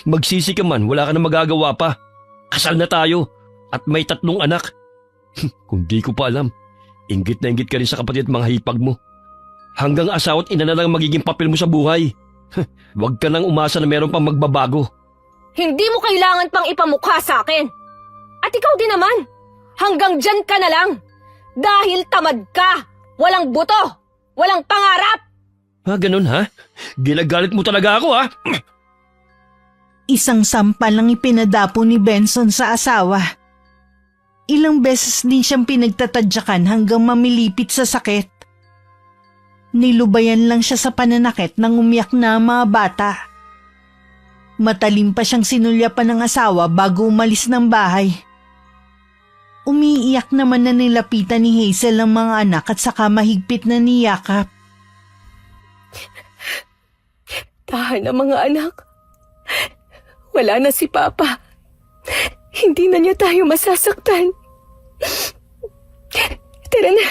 Magsisi ka man, wala ka na magagawa pa. Kasal na tayo at may 3 anak. Kung di ko pa alam, inggit na inggit ka rin sa kapatid at mga hipag mo. Hanggang asawa at ina na lang magiging papel mo sa buhay. Huwag ka nang umasa na meron pang magbabago. Hindi mo kailangan pang ipamukha sa akin. At ikaw din naman, hanggang dyan ka na lang. Dahil tamad ka, walang buto, walang pangarap. Ganun ha? Ginagalit mo talaga ako ha? Isang sampal lang ipinadapo ni Benson sa asawa. Ilang beses din siyang pinagtatadyakan hanggang mamilipit sa sakit. Nilubayan lang siya sa pananakit nang umiyak na ang mga bata. Matalim pa siyang sinulyapan ng asawa bago umalis ng bahay. Umiiyak naman na nilapitan ni Hazel ang mga anak at saka mahigpit na niyakap. Tahan na mga anak. Wala na si Papa. Hindi na niya tayo masasaktan. Tara na,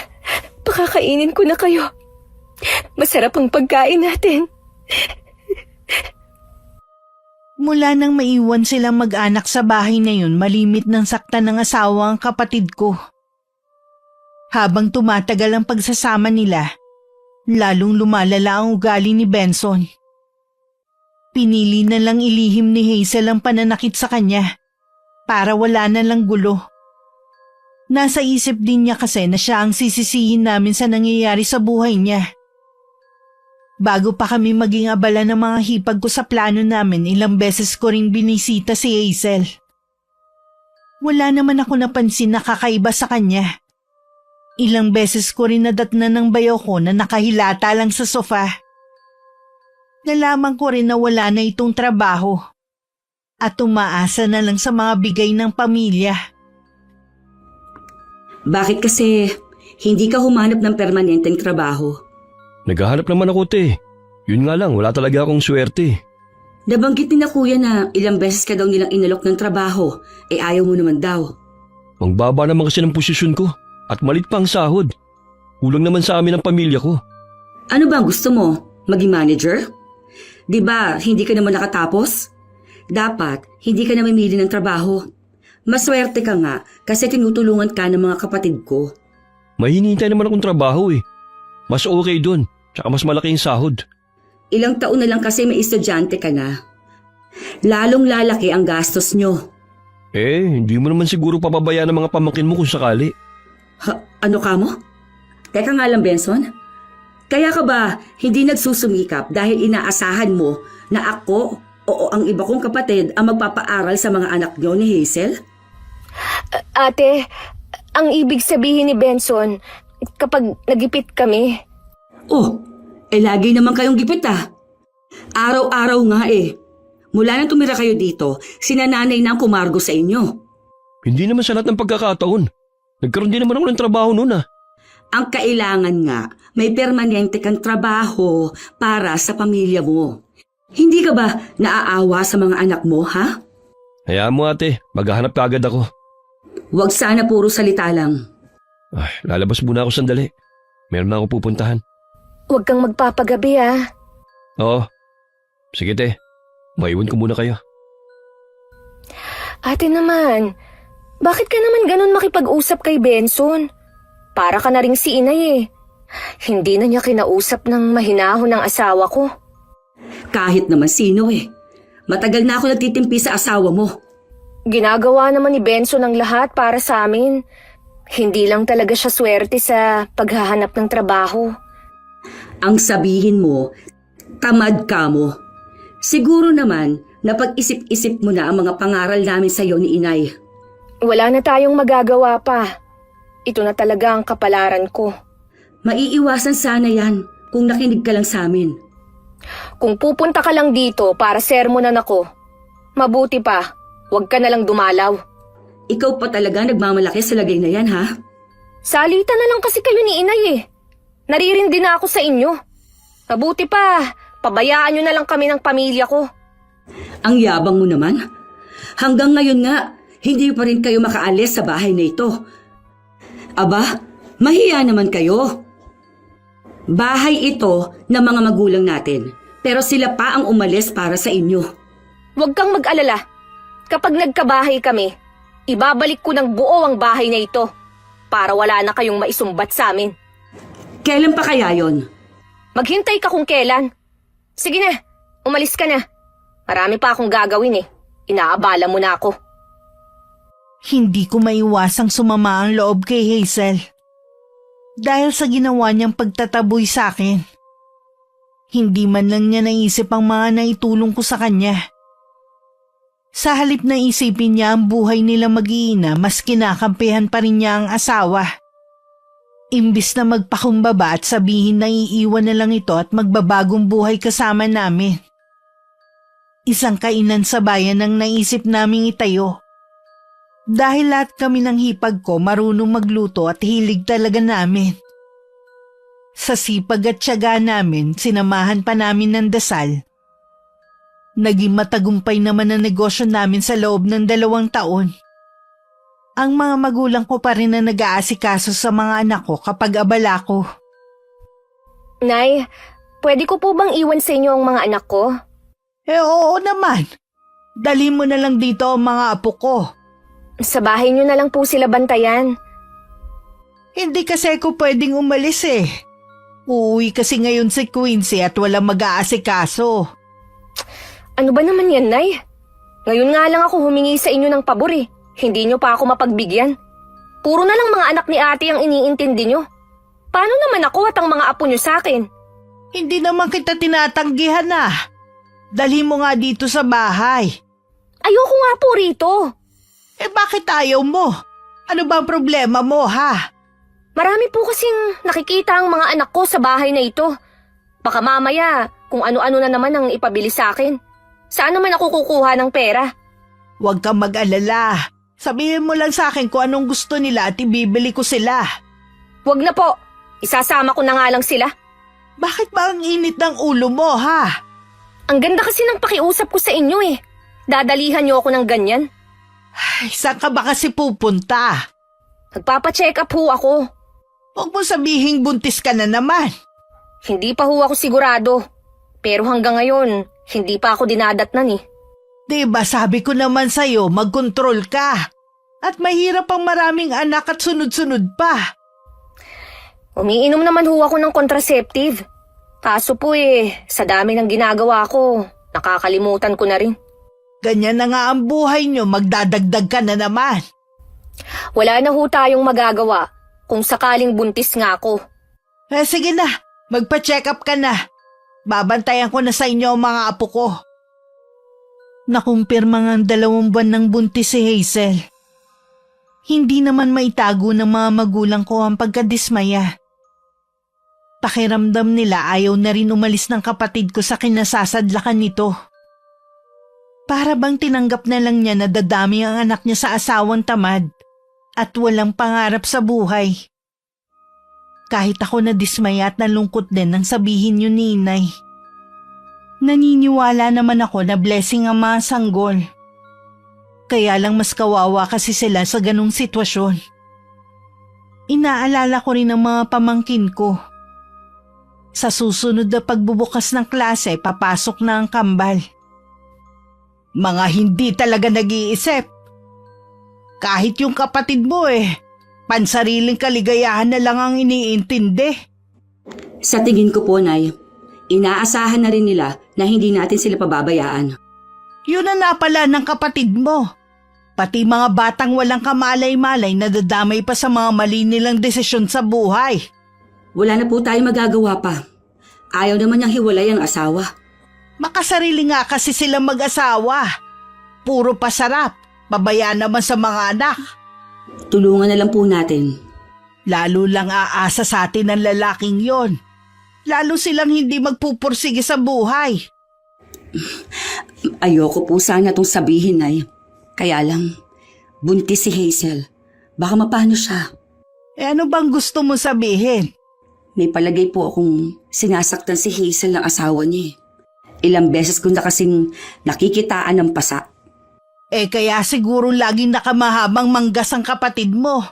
pakakainin ko na kayo. Masarap ang pagkain natin. Mula nang maiwan silang mag-anak sa bahay na yun, malimit ng saktan ng asawa ang kapatid ko. Habang tumatagal ang pagsasama nila, lalong lumalala ang ugali ni Benson. Pinili na lang ilihim ni Hazel ang pananakit sa kanya para wala na lang gulo. Nasa isip din niya kasi na siya ang sisisihin namin sa nangyayari sa buhay niya. Bago pa kami maging abala ng mga hipag ko sa plano namin, ilang beses ko ring binisita si Hazel. Wala naman ako napansin na kakaiba sa kanya. Ilang beses ko rin nadatnan ng bayaw ko na nakahilata lang sa sofa. Nalaman ko rin na wala na itong trabaho at umaasa na lang sa mga bigay ng pamilya. Bakit kasi hindi ka humanap ng permanenteng trabaho? Naghahanap naman ako, te. Yun nga lang, wala talaga akong swerte. Nabanggit ni na kuya na ilang beses ka daw nilang inalok ng trabaho, ayaw mo naman daw. Ang baba naman kasi ng posisyon ko at malit pa ang sahod. Kulang naman sa amin ang pamilya ko. Ano ba ang gusto mo? Maging manager? Di ba hindi ka naman nakatapos? Dapat hindi ka na mamili ng trabaho. Maswerte ka nga kasi tinutulungan ka ng mga kapatid ko. May hinihintay naman akong trabaho eh. Mas okay dun, tsaka mas malaki yung sahod. Ilang taon na lang kasi may estudyante ka na. Lalong lalaki ang gastos nyo. Hindi mo naman siguro papabayaan ng mga pamangkin mo kung sakali. Ano ka mo? Teka nga lang, Benson. Kaya ka ba hindi nagsusumikap dahil inaasahan mo na ako o ang iba kong kapatid ang magpapaaral sa mga anak nyo ni Hazel? Ate, ang ibig sabihin ni Benson, kapag nagipit kami, Lagi naman kayong gipit ah. Araw-araw nga eh. Mula nang tumira kayo dito, sinananay na ang kumargo sa inyo. Hindi naman sa lahat ng pagkakataon. Nagkaroon din naman ako ng trabaho noon ah. Ang kailangan nga, may permanente kang trabaho para sa pamilya mo. Hindi ka ba naaawa sa mga anak mo, ha? Hayaan mo ate, maghahanap ka agad ako. Huwag sana puro salita lang. Lalabas muna ako sandali. Meron na ako pupuntahan. huwag kang magpapagabi ah. Oo. Sige te, maiwan ko muna kayo. Ate naman, bakit ka naman ganun makipag-usap kay Benson? Para ka na ring si inay eh. Hindi na niya kinausap ng mahinahon ng asawa ko. Kahit naman sino eh. Matagal na ako nagtitimpi sa asawa mo. Ginagawa naman ni Benson ang lahat para sa amin. Hindi lang talaga siya swerte sa paghahanap ng trabaho. Ang sabihin mo, tamad ka mo. Siguro naman, napag-isip-isip mo na ang mga pangaral namin sa iyo ni inay. Wala na tayong magagawa pa. Ito na talaga ang kapalaran ko. Maiiwasan sana yan kung nakinig ka lang sa amin. Kung pupunta ka lang dito para sermonan ako, mabuti pa, huwag ka na lang dumalaw. Ikaw pa talaga nagmamalaki sa lagay na yan, ha? Salita na lang kasi kayo ni inay eh. Naririndi na ako sa inyo. Mabuti pa, pabayaan nyo na lang kami ng pamilya ko. Ang yabang mo naman. Hanggang ngayon nga, hindi pa rin kayo makaalis sa bahay na ito. Aba, mahiya naman kayo. Bahay ito ng mga magulang natin, pero sila pa ang umalis para sa inyo. Huwag kang mag-alala. Kapag nagkabahay kami, ibabalik ko ng buo ang bahay na ito para wala na kayong maisumbat sa amin. Kailan pa kaya yon? Maghintay ka kung kailan. Sige na, umalis ka na. Marami pa akong gagawin eh. Inaabala mo na ako. Hindi ko maiwasang sumama ang loob kay Hazel. Dahil sa ginawa niyang pagtataboy sa akin. Hindi man lang niya naisip ang mga naitulong ko sa kanya. Sa halip na isipin niya ang buhay nila mag-iina, mas kinakampihan pa rin niya ang asawa. Imbis na magpakumbaba at sabihin na iiwan na lang ito at magbabagong buhay kasama namin. Isang kainan sa bayan ang naisip naming itayo. Dahil lahat kami ng hipag ko marunong magluto at hilig talaga namin. Sa sipag at tiyaga namin, sinamahan pa namin ng dasal. Naging matagumpay naman ang negosyo namin sa loob ng 2 taon. Ang mga magulang ko pa rin na nag-aasikaso sa mga anak ko kapag abala ko. Nay, pwede ko po bang iwan sa inyo ang mga anak ko? Oo naman. Dali mo na lang dito ang mga apo ko. Sa bahay niyo na lang po sila bantayan. Hindi kasi ako pwedeng umalis eh. Uuwi kasi ngayon si Quincy at walang mag-aasikaso. Ano ba naman yan, Nay? Ngayon nga lang ako humingi sa inyo ng pabor eh. Hindi niyo pa ako mapagbigyan. Puro na lang mga anak ni ate ang iniintindi niyo. Paano naman ako at ang mga apo niyo sa akin? Hindi naman kita tinatanggihan ah. Dali mo nga dito sa bahay. Ayoko nga po rito. Bakit ayaw mo? Ano ba ang problema mo ha? Marami po kasing nakikita ang mga anak ko sa bahay na ito. Baka mamaya kung ano-ano na naman ang ipabili sa akin. Saan naman ako kukuha ng pera? Huwag kang mag-alala. Sabihin mo lang sa akin kung anong gusto nila at ibibili ko sila. Huwag na po. Isasama ko na nga lang sila. Bakit ba ang init ng ulo mo ha? Ang ganda kasi ng pakiusap ko sa inyo eh. Dadalihan niyo ako ng ganyan. Ay, saan ka ba kasi pupunta? Nagpapacheck up ho ako. Huwag mo sabihing buntis ka na naman. Hindi pa ho ako sigurado. Pero hanggang ngayon, hindi pa ako dinadatnan eh. Diba sabi ko naman sa'yo, mag-control ka. At mahirap ang maraming anak at sunod-sunod pa. Umiinom naman ho ako ng contraceptive. Kaso po sa dami ng ginagawa ko, nakakalimutan ko na rin. Ganyan na nga ang buhay nyo, magdadagdag ka na naman. Wala na ho tayong magagawa kung sakaling buntis nga ako. Sige na, magpa-check up ka na. Babantayan ko na sa inyo ang mga apo ko. Nakumpirma nga ang 2 buwan ng buntis si Hazel. Hindi naman maitago ng mga magulang ko ang pagkadismaya. Pakiramdam nila ayaw na rin umalis ng kapatid ko sa kinasasadlakan nito. Para bang tinanggap na lang niya na dadami ang anak niya sa asawang tamad at walang pangarap sa buhay. Kahit ako nadismaya at nalungkot din nang sabihin yun ni Inay. Naniniwala naman ako na blessing ang mga sanggol. Kaya lang mas kawawa kasi sila sa ganung sitwasyon. Inaalala ko rin ang mga pamangkin ko. Sa susunod na pagbubukas ng klase, papasok na ang kambal. Mga hindi talaga nag-iisip. Kahit yung kapatid mo pansariling kaligayahan na lang ang iniintindi. Sa tingin ko po, Nay, inaasahan na rin nila na hindi natin sila pababayaan. Yun na napala ng kapatid mo. Pati mga batang walang kamalay-malay na dadamay pa sa mga mali nilang desisyon sa buhay. Wala na po tayong magagawa pa. Ayaw naman niyang hiwalay ang asawa. Makasarili nga kasi silang mag-asawa. Puro pasarap, babaya naman sa mga anak. Tulungan na lang po natin. Lalo lang aasa sa atin ang lalaking yon. Lalo silang hindi magpupursige sa buhay. Ayoko po sana itong sabihin, Nay. Kaya lang, buntis si Hazel. Baka mapano siya. Ano bang gusto mo sabihin? May palagay po akong sinasaktan si Hazel ng asawa niya. Ilang beses ko na kasing nakikitaan ng pasa. Kaya siguro laging nakamahabang manggas ang kapatid mo.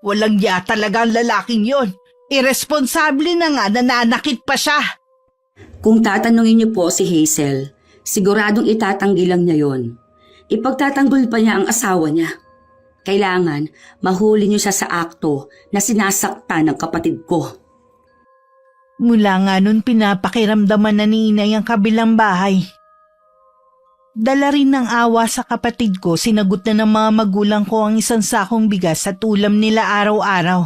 Walang ya talaga ang lalaking yon. Irresponsable na nga, nananakit pa siya. Kung tatanungin niyo po si Hazel, siguradong itatanggi lang niya yon. Ipagtatanggol pa niya ang asawa niya. Kailangan mahuli niyo siya sa akto na sinasaktan ng kapatid ko. Mula nga nun pinapakiramdaman na ni Inay ang kabilang bahay. Dala rin ng awa sa kapatid ko, sinagot na ng mga magulang ko ang isang sakong bigas at ulam nila araw-araw.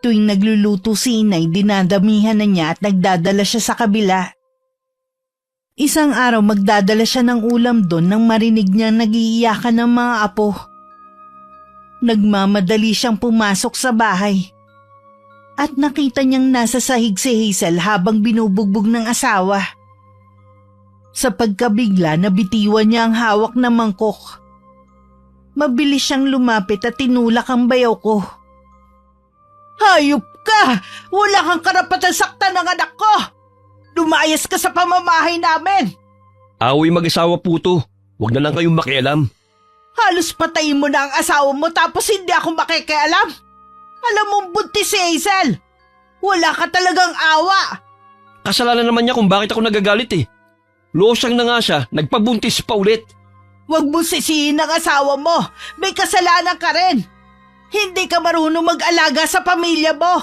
Tuwing nagluluto si Inay, dinadamihan na niya at nagdadala siya sa kabila. Isang araw magdadala siya ng ulam doon nang marinig niyang nagiiyakan ng mga apo. Nagmamadali siyang pumasok sa bahay. At nakita niyang nasa sahig si Hazel habang binubugbog ng asawa. Sa pagkabigla, nabitiwan niya ang hawak na mangkok. Mabilis siyang lumapit at tinulak ang bayaw ko. Hayop ka! Wala kang karapatan saktan ng anak ko! Lumayas ka sa pamamahay namin! Away mag-asawa po to. Huwag na lang kayong makialam. Halos patayin mo na ang asawa mo tapos hindi ako makikialam. Alam mong buntis si Hazel. Wala ka talagang awa. Kasalanan naman niya kung bakit ako nagagalit. Losang na nga siya, nagpabuntis pa ulit. Huwag mo sisihin ang asawa mo. May kasalanan ka rin. Hindi ka marunong mag-alaga sa pamilya mo.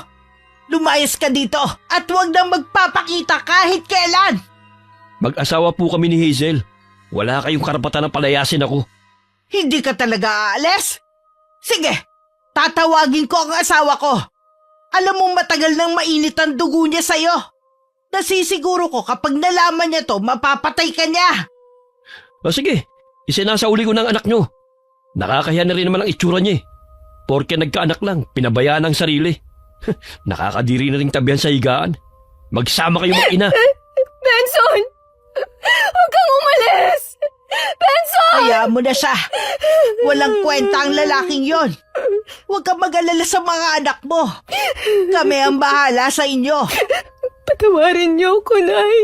Lumayas ka dito at huwag nang magpapakita kahit kailan. Mag-asawa po kami ni Hazel. Wala kayong karapatan na palayasin ako. Hindi ka talaga aalis? Sige, tatawagin ko ang asawa ko. Alam mo matagal nang mainit ang dugo niya sa'yo. Nasisiguro ko kapag nalaman niya to, mapapatay ka niya. Sige, isinasauli ko ng anak nyo. Nakakahiya na rin naman ang itsura niya. Porke nagkaanak lang, pinabayaan ang sarili. Nakakadiri na ring tabihan sa higaan. Magsama kayo mag-ina. Benson! Huwag kang umalis! Benson! Hayaan mo na siya. Walang kwenta ang lalaking yon. Huwag kang mag-alala sa mga anak mo. Kami ang bahala sa inyo. Patawarin niyo ako, Nay.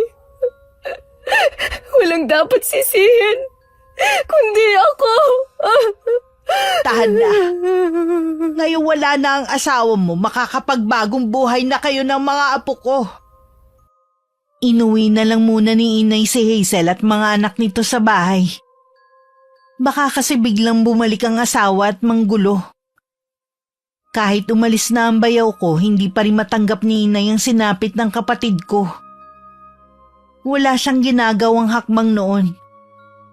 Walang dapat sisihin, kundi ako. Tahan na. Ngayon wala na ang asawa mo, makakapagbagong buhay na kayo ng mga apo ko. Inuwi na lang muna ni Inay si Hazel at mga anak nito sa bahay. Baka kasi biglang bumalik ang asawa at manggulo. Kahit umalis na ang bayaw ko, hindi pa rin matanggap ni Inay ang sinapit ng kapatid ko. Wala siyang ginagawang hakbang noon.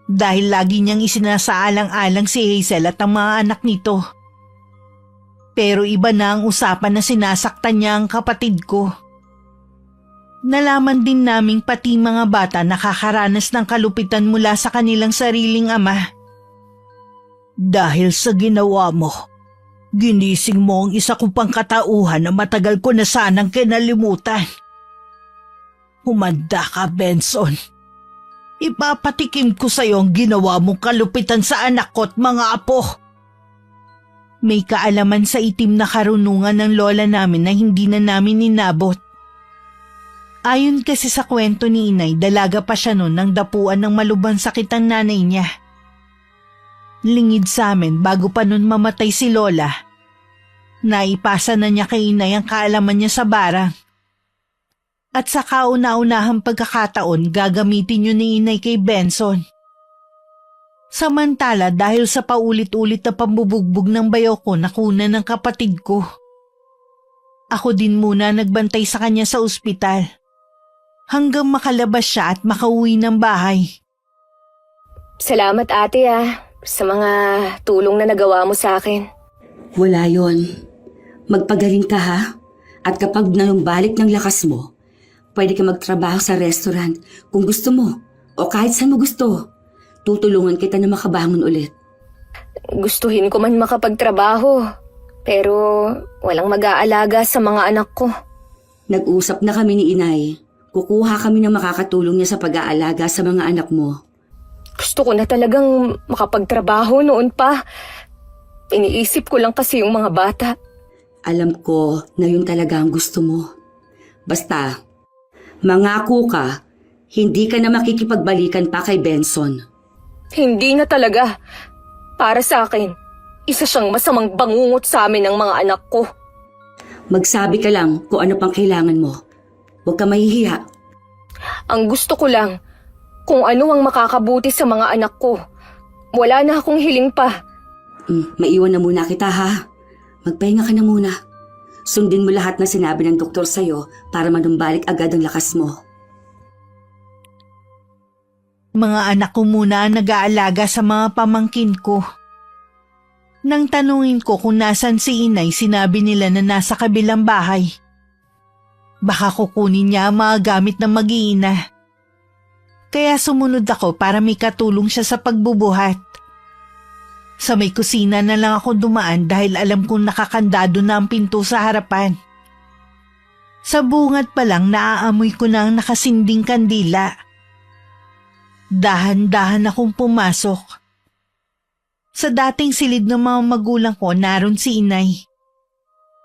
dahil lagi niyang isinasaalang-alang si Hazel at ang mga anak nito. Pero iba na ang usapan na sinasaktan niya ang kapatid ko. Nalaman din naming pati mga bata nakakaranas ng kalupitan mula sa kanilang sariling ama. Dahil sa ginawa mo, ginising mo ang isa kong pangkatauhan na matagal ko na sanang kinalimutan. Humanda ka, Benson. Ipapatikim ko sa iyo ang ginawa mong kalupitan sa anak ko at mga apo. May kaalaman sa itim na karunungan ng lola namin na hindi na namin inabot. Ayon kasi sa kwento ni inay, dalaga pa siya noon nang dapuan ng malubhang sakit ang nanay niya. Lingid sa amin bago pa noon mamatay si lola. Naipasa na niya kay inay ang kaalaman niya sa barang. At sa kauna-unahang pagkakataon, gagamitin yun ni inay kay Benson. Samantala dahil sa paulit-ulit na pambubugbog ng bayaw ko nakuna ng kapatid ko. Ako din muna nagbantay sa kanya sa ospital. Hanggang makalabas siya at makauwi ng bahay. Salamat ate sa mga tulong na nagawa mo sa akin. Wala yon. Magpagaling ka ha. At kapag nanumbalik ng lakas mo, pwede ka magtrabaho sa restaurant kung gusto mo o kahit saan mo gusto. Tutulungan kita na makabangon ulit. Gustuhin ko man makapagtrabaho, pero walang mag-aalaga sa mga anak ko. Nag-usap na kami ni inay. Kukuha kami ng makakatulong niya sa pag-aalaga sa mga anak mo. Gusto ko na talagang makapagtrabaho noon pa. Iniisip ko lang kasi yung mga bata. Alam ko na yun talaga ang gusto mo. Basta, mangako ka, hindi ka na makikipagbalikan pa kay Benson. Hindi na talaga. Para sa akin, isa siyang masamang bangungot sa amin ng mga anak ko. Magsabi ka lang kung ano pang kailangan mo. Huwag ka mahihiya. Ang gusto ko lang, kung ano ang makakabuti sa mga anak ko. Wala na akong hiling pa. Maiwan na muna kita ha. Magpahinga ka na muna. Sundin mo lahat na sinabi ng doktor sa'yo para manumbalik agad ang lakas mo. Mga anak ko muna ang nag-aalaga sa mga pamangkin ko. Nang tanungin ko kung nasan si inay, sinabi nila na nasa kabilang bahay. Baka kukunin niya ang mga gamit ng mag-iina. Kaya sumunod ako para may katulong siya sa pagbubuhat. Sa may kusina na lang ako dumaan dahil alam kong nakakandado na ang pinto sa harapan. Sa bungad pa lang naaamoy ko na ang nakasinding kandila. Dahan-dahan akong pumasok. Sa dating silid ng mga magulang ko naroon si inay.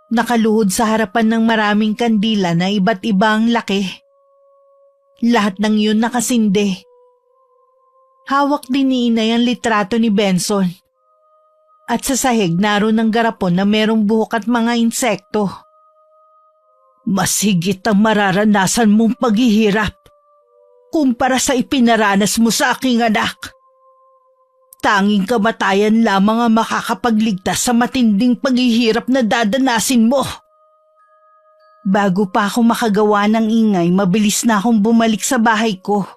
Nakaluhod sa harapan ng maraming kandila na iba't ibang laki. Lahat ng yun nakasinde. Hawak din ni inay ang litrato ni Benson. At sa sahig naroon ang garapon na merong buhok at mga insekto. Mas higit ang mararanasan mong paghihirap kumpara sa ipinaranas mo sa aking anak. Tanging kamatayan lamang ang makakapagligtas sa matinding paghihirap na dadanasin mo. Bago pa ako makagawa ng ingay, mabilis na akong bumalik sa bahay ko.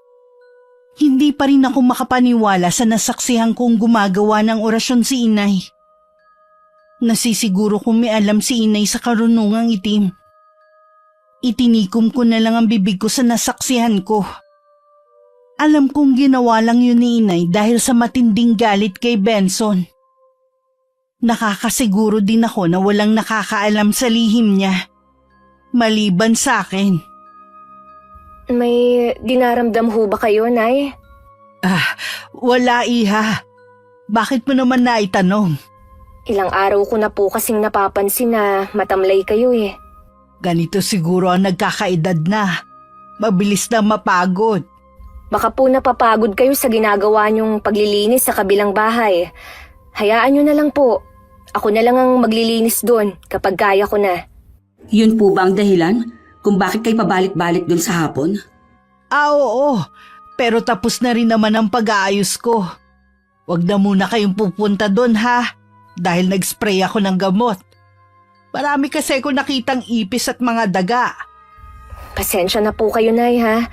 Hindi pa rin ako makapaniwala sa nasaksihan kong gumagawa ng orasyon si inay. Nasisiguro kung may alam si inay sa karunungang itim. Itinikom ko na lang ang bibig ko sa nasaksihan ko. Alam kong ginawa lang yun ni inay dahil sa matinding galit kay Benson. Nakakasiguro din ako na walang nakakaalam sa lihim niya. Maliban sa akin. May dinaramdam ho ba kayo, Nay? Wala iha. Bakit mo naman naitanong? Ilang araw ko na po kasing napapansin na matamlay kayo eh. Ganito siguro ang nagkakaedad na. Mabilis na mapagod. Baka po napapagod kayo sa ginagawa niyong paglilinis sa kabilang bahay. Hayaan niyo na lang po. Ako na lang ang maglilinis doon kapag kaya ko na. Yun po ba ang dahilan kung bakit kayo pabalik-balik dun sa hapon? Oo. Pero tapos na rin naman ang pag-aayos ko. Huwag na muna kayong pupunta doon ha. Dahil nag-spray ako ng gamot. Marami kasi ako nakitang ipis at mga daga. Pasensya na po kayo, Nay, ha?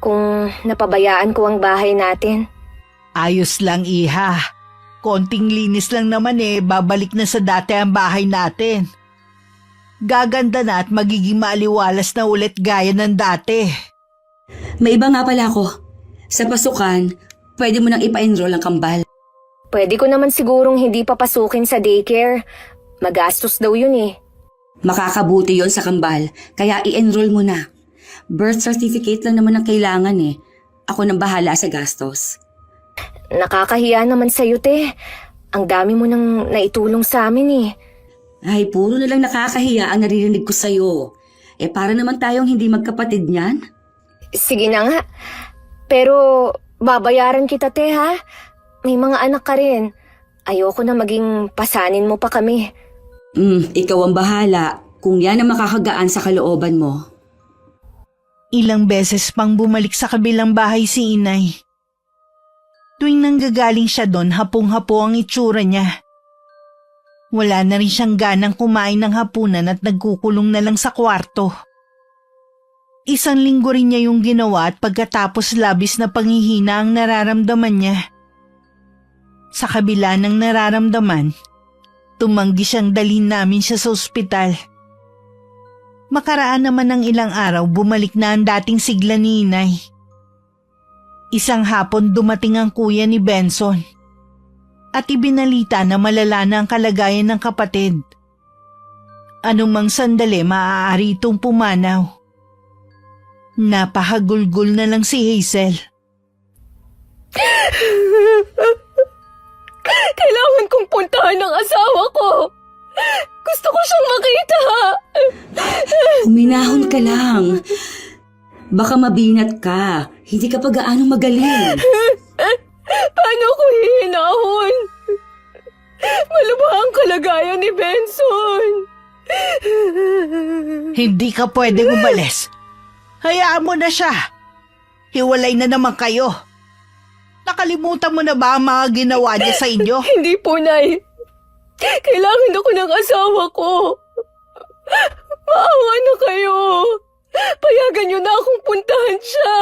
Kung napabayaan ko ang bahay natin. Ayos lang, iha. Konting linis lang naman babalik na sa dati ang bahay natin. Gaganda na at magiging maaliwalas na ulit gaya ng dati. May iba nga pala ako. Sa pasukan, pwede mo nang ipa-enroll ang kambal. Pwede ko naman sigurong hindi papasukin sa daycare. Magastos daw yun eh. Makakabuti yon sa kambal, kaya i-enroll mo na. Birth certificate lang naman ang kailangan Ako nang bahala sa gastos. Nakakahiya naman sa'yo, te. Ang dami mo nang naitulong sa amin eh. Ay, puro na lang nakakahiya ang naririnig ko sa'yo. Para naman tayong hindi magkapatid niyan. Sige na nga. Pero babayaran kita, te, ha? May mga anak ka rin. Ayoko na maging pasanin mo pa kami. Ikaw ang bahala kung yan ang makakagaan sa kalooban mo. Ilang beses pang bumalik sa kabilang bahay si inay. Tuwing nanggagaling siya doon, hapong-hapo ang itsura niya. Wala na rin siyang ganang kumain ng hapunan at nagkukulong na lang sa kwarto. Isang linggo rin niya yung ginawa at pagkatapos labis na panghihina ang nararamdaman niya. Sa kabila ng nararamdaman, tumanggi siyang dalhin namin siya sa ospital. Makaraan naman ng ilang araw, bumalik na ang dating sigla ni inay. Isang hapon dumating ang kuya ni Benson at ibinalita na malala na ang kalagayan ng kapatid. Anumang sandali maaari itong pumanaw. Napahagulgol na lang si Hazel. Kailangan kong puntahan ng asawa ko. Gusto ko siyang makita. Huminahon ka lang. Baka mabinat ka. Hindi ka pa gaano magaling. Paano ko hihinahon? Malubha ang kalagayan ni Benson. Hindi ka pwedeng umalis. Hayaan mo na siya. Hiwalay na naman kayo. Nakalimutan mo na ba ang mga ginawa niya sa inyo? Hindi po, Nay. Kailangan ako ng asawa ko. Maawa na kayo. Payagan niyo na akong puntahan siya.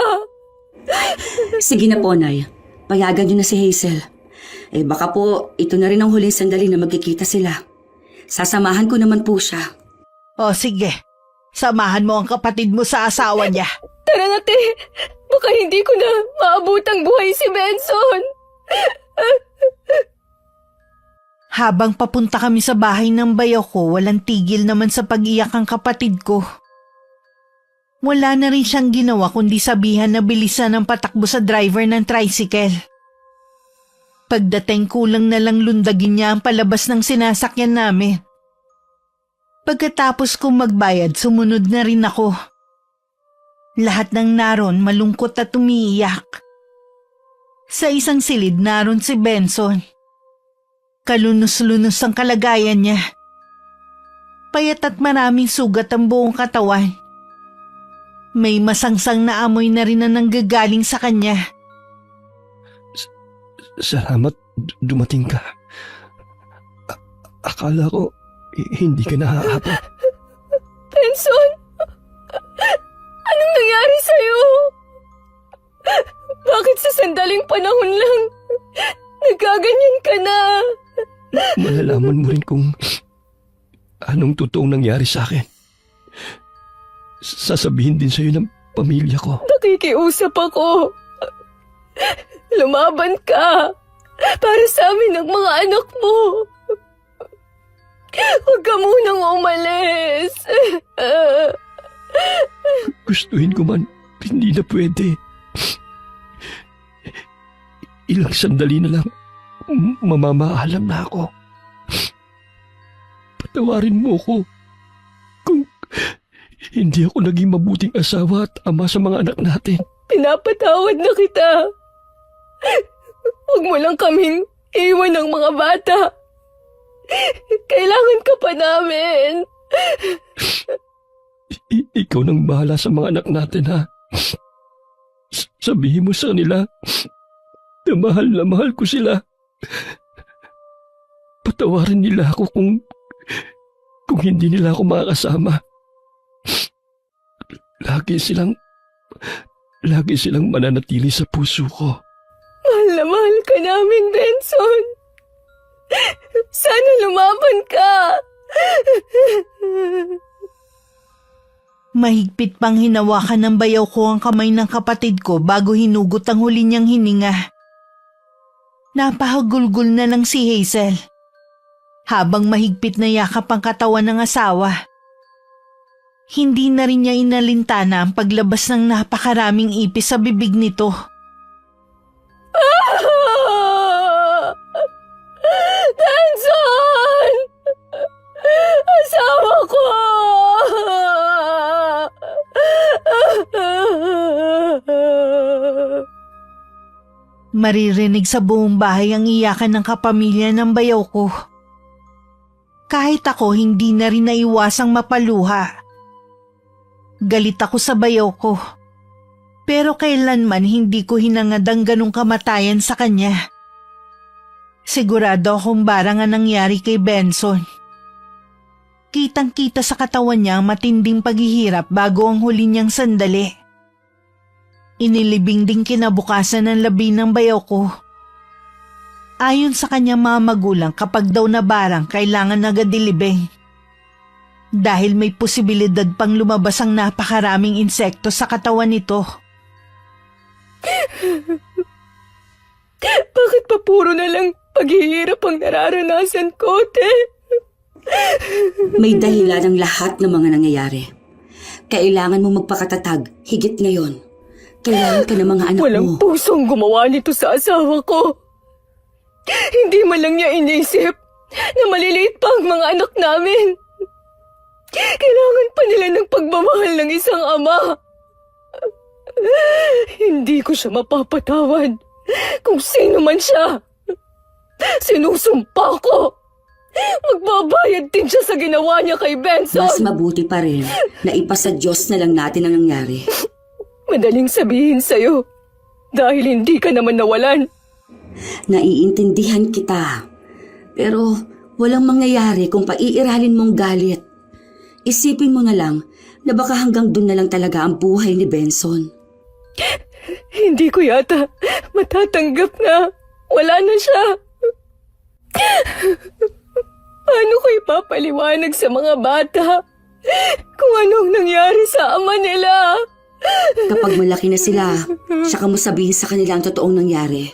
Sige na po, Nay. Payagan niyo na si Hazel. Baka po ito na rin ang huling sandali na magkikita sila. Sasamahan ko naman po siya. O sige, samahan mo ang kapatid mo sa asawa niya. Tara na, te. Baka hindi ko na maabutang buhay si Benson. Habang papunta kami sa bahay ng bayaw ko, walang tigil naman sa pag-iyak ang kapatid ko. Wala na rin siyang ginawa kundi sabihan na bilisan ang patakbo sa driver ng tricycle. Pagdating kulang na lang lundagin niya ang palabas ng sinasakyan namin. Pagkatapos kong magbayad, sumunod na rin ako. Lahat ng naron malungkot at umiiyak. Sa isang silid naron si Benson. Kalunos-lunos ang kalagayan niya. Payat at maraming sugat ang buong katawan. May masangsang na amoy na rin na nanggagaling sa kanya. Salamat dumating ka. Akala ko hindi ka nahahabol. Benson! Anong nangyari sa'yo? Bakit sa sandaling panahon lang nagkaganyan ka na? Malalaman mo rin kung anong totoong nangyari sa akin. Sasabihin din sa'yo ng pamilya ko. Nakikiusap ako. Lumaban ka para sa amin ng mga anak mo. Huwag ka munang umalis. Gustuhin ko man, hindi na pwede. Ilang sandali na lang, mamamaalam na ako. Patawarin mo ko kung hindi ako naging mabuting asawa at ama sa mga anak natin. Pinapatawad na kita. Huwag mo lang kaming iwan ng mga bata. Kailangan ka pa namin. Ikaw nang bahala sa mga anak natin, ha? Sabihin mo sa kanila na mahal ko sila. Patawarin nila ako kung hindi nila ako makakasama. Lagi silang mananatili sa puso ko. Mahal na mahal ka namin, Benson. Sana lumaban ka. Mahigpit pang hinawakan ng bayaw ko ang kamay ng kapatid ko bago hinugot ang huli niyang hininga. Napahagulgol na lang si Hazel. Habang mahigpit na yakap ang katawan ng asawa. Hindi na rin niya inalintana ang paglabas ng napakaraming ipis sa bibig nito. Benson! Asawa ko! Maririnig sa buong bahay ang iyakan ng kapamilya ng bayaw ko. Kahit ako hindi na rin naiwasang mapaluha. Galit ako sa bayaw ko. Pero kailanman hindi ko hinangad ang ganong kamatayan sa kanya. Sigurado akong barang ang nangyari kay Benson. Kitang-kita sa katawan niya ang matinding paghihirap bago ang huli niyang sandali. Inilibing din kinabukasan ng labi ng bayaw ko. Ayon sa kanyang mga magulang, kapag daw na barang kailangan agad ilibing. Dahil may posibilidad pang lumabas ang napakaraming insekto sa katawan nito. Bakit pa puro na lang paghihirap ang nararanasan ko, te? May dahilan ang lahat ng mga nangyayari. Kailangan mo magpakatatag, higit ngayon. Kailangan ka ng mga anak Walang mo. pusong gumawa nito sa asawa ko. Hindi man lang niya inisip na maliliit pa ang mga anak namin. Kailangan pa nila ng pagmamahal ng isang ama. Hindi ko siya mapapatawad kung sino man siya. Sinusumpa ko. Magbabayad din siya sa ginawa niya kay Benson. Mas mabuti pa rin na ipasa Diyos na lang natin ang nangyari. Madaling sabihin sa'yo dahil hindi ka naman nawalan. Naiintindihan kita. Pero walang mangyayari kung paiiralin mong galit. Isipin mo na lang na baka hanggang dun na lang talaga ang buhay ni Benson. Hindi ko yata matatanggap na wala na siya. Paano ko ipapaliwanag sa mga bata kung anong nangyari sa ama nila? Kapag malaki na sila, saka mo sabihin sa kanila ang totoong nangyari.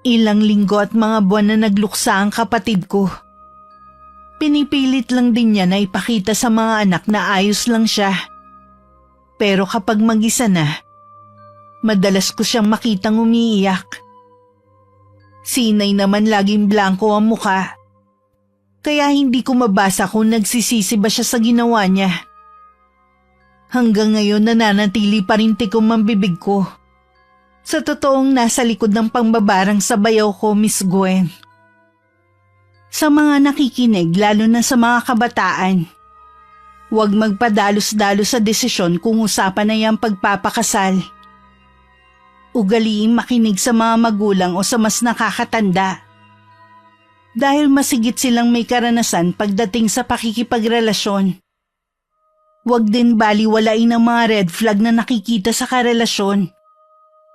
Ilang linggo at mga buwan na nagluksa ang kapatid ko. Pinipilit lang din niya na ipakita sa mga anak na ayos lang siya. Pero kapag mag-isa na, madalas ko siyang makitang umiiyak. Si Inay naman laging blanko ang muka. Kaya hindi ko mabasa kung nagsisisi ba siya sa ginawa niya. Hanggang ngayon nananatili pa rin tikom ang bibig ko. Sa totoong nasa likod ng pangbabarang sa bayaw ko, Miss Gwen. Sa mga nakikinig, lalo na sa mga kabataan, huwag magpadalos-dalos sa desisyon kung usapan na yung pagpapakasal. Ugaliin makinig sa mga magulang o sa mas nakakatanda. Dahil masigit silang may karanasan pagdating sa pakikipagrelasyon. Huwag din baliwalain ang mga red flag na nakikita sa karelasyon.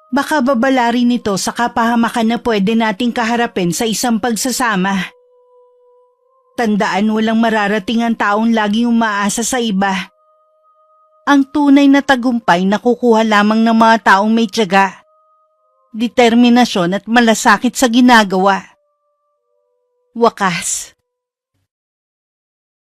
Baka babala rin ito sa kapahamakan na pwede nating kaharapin sa isang pagsasama. Tandaan, walang mararating ang taong laging umaasa sa iba. Ang tunay na tagumpay nakukuha lamang ng mga taong may tiyaga, determinasyon at malasakit sa ginagawa. Wakas.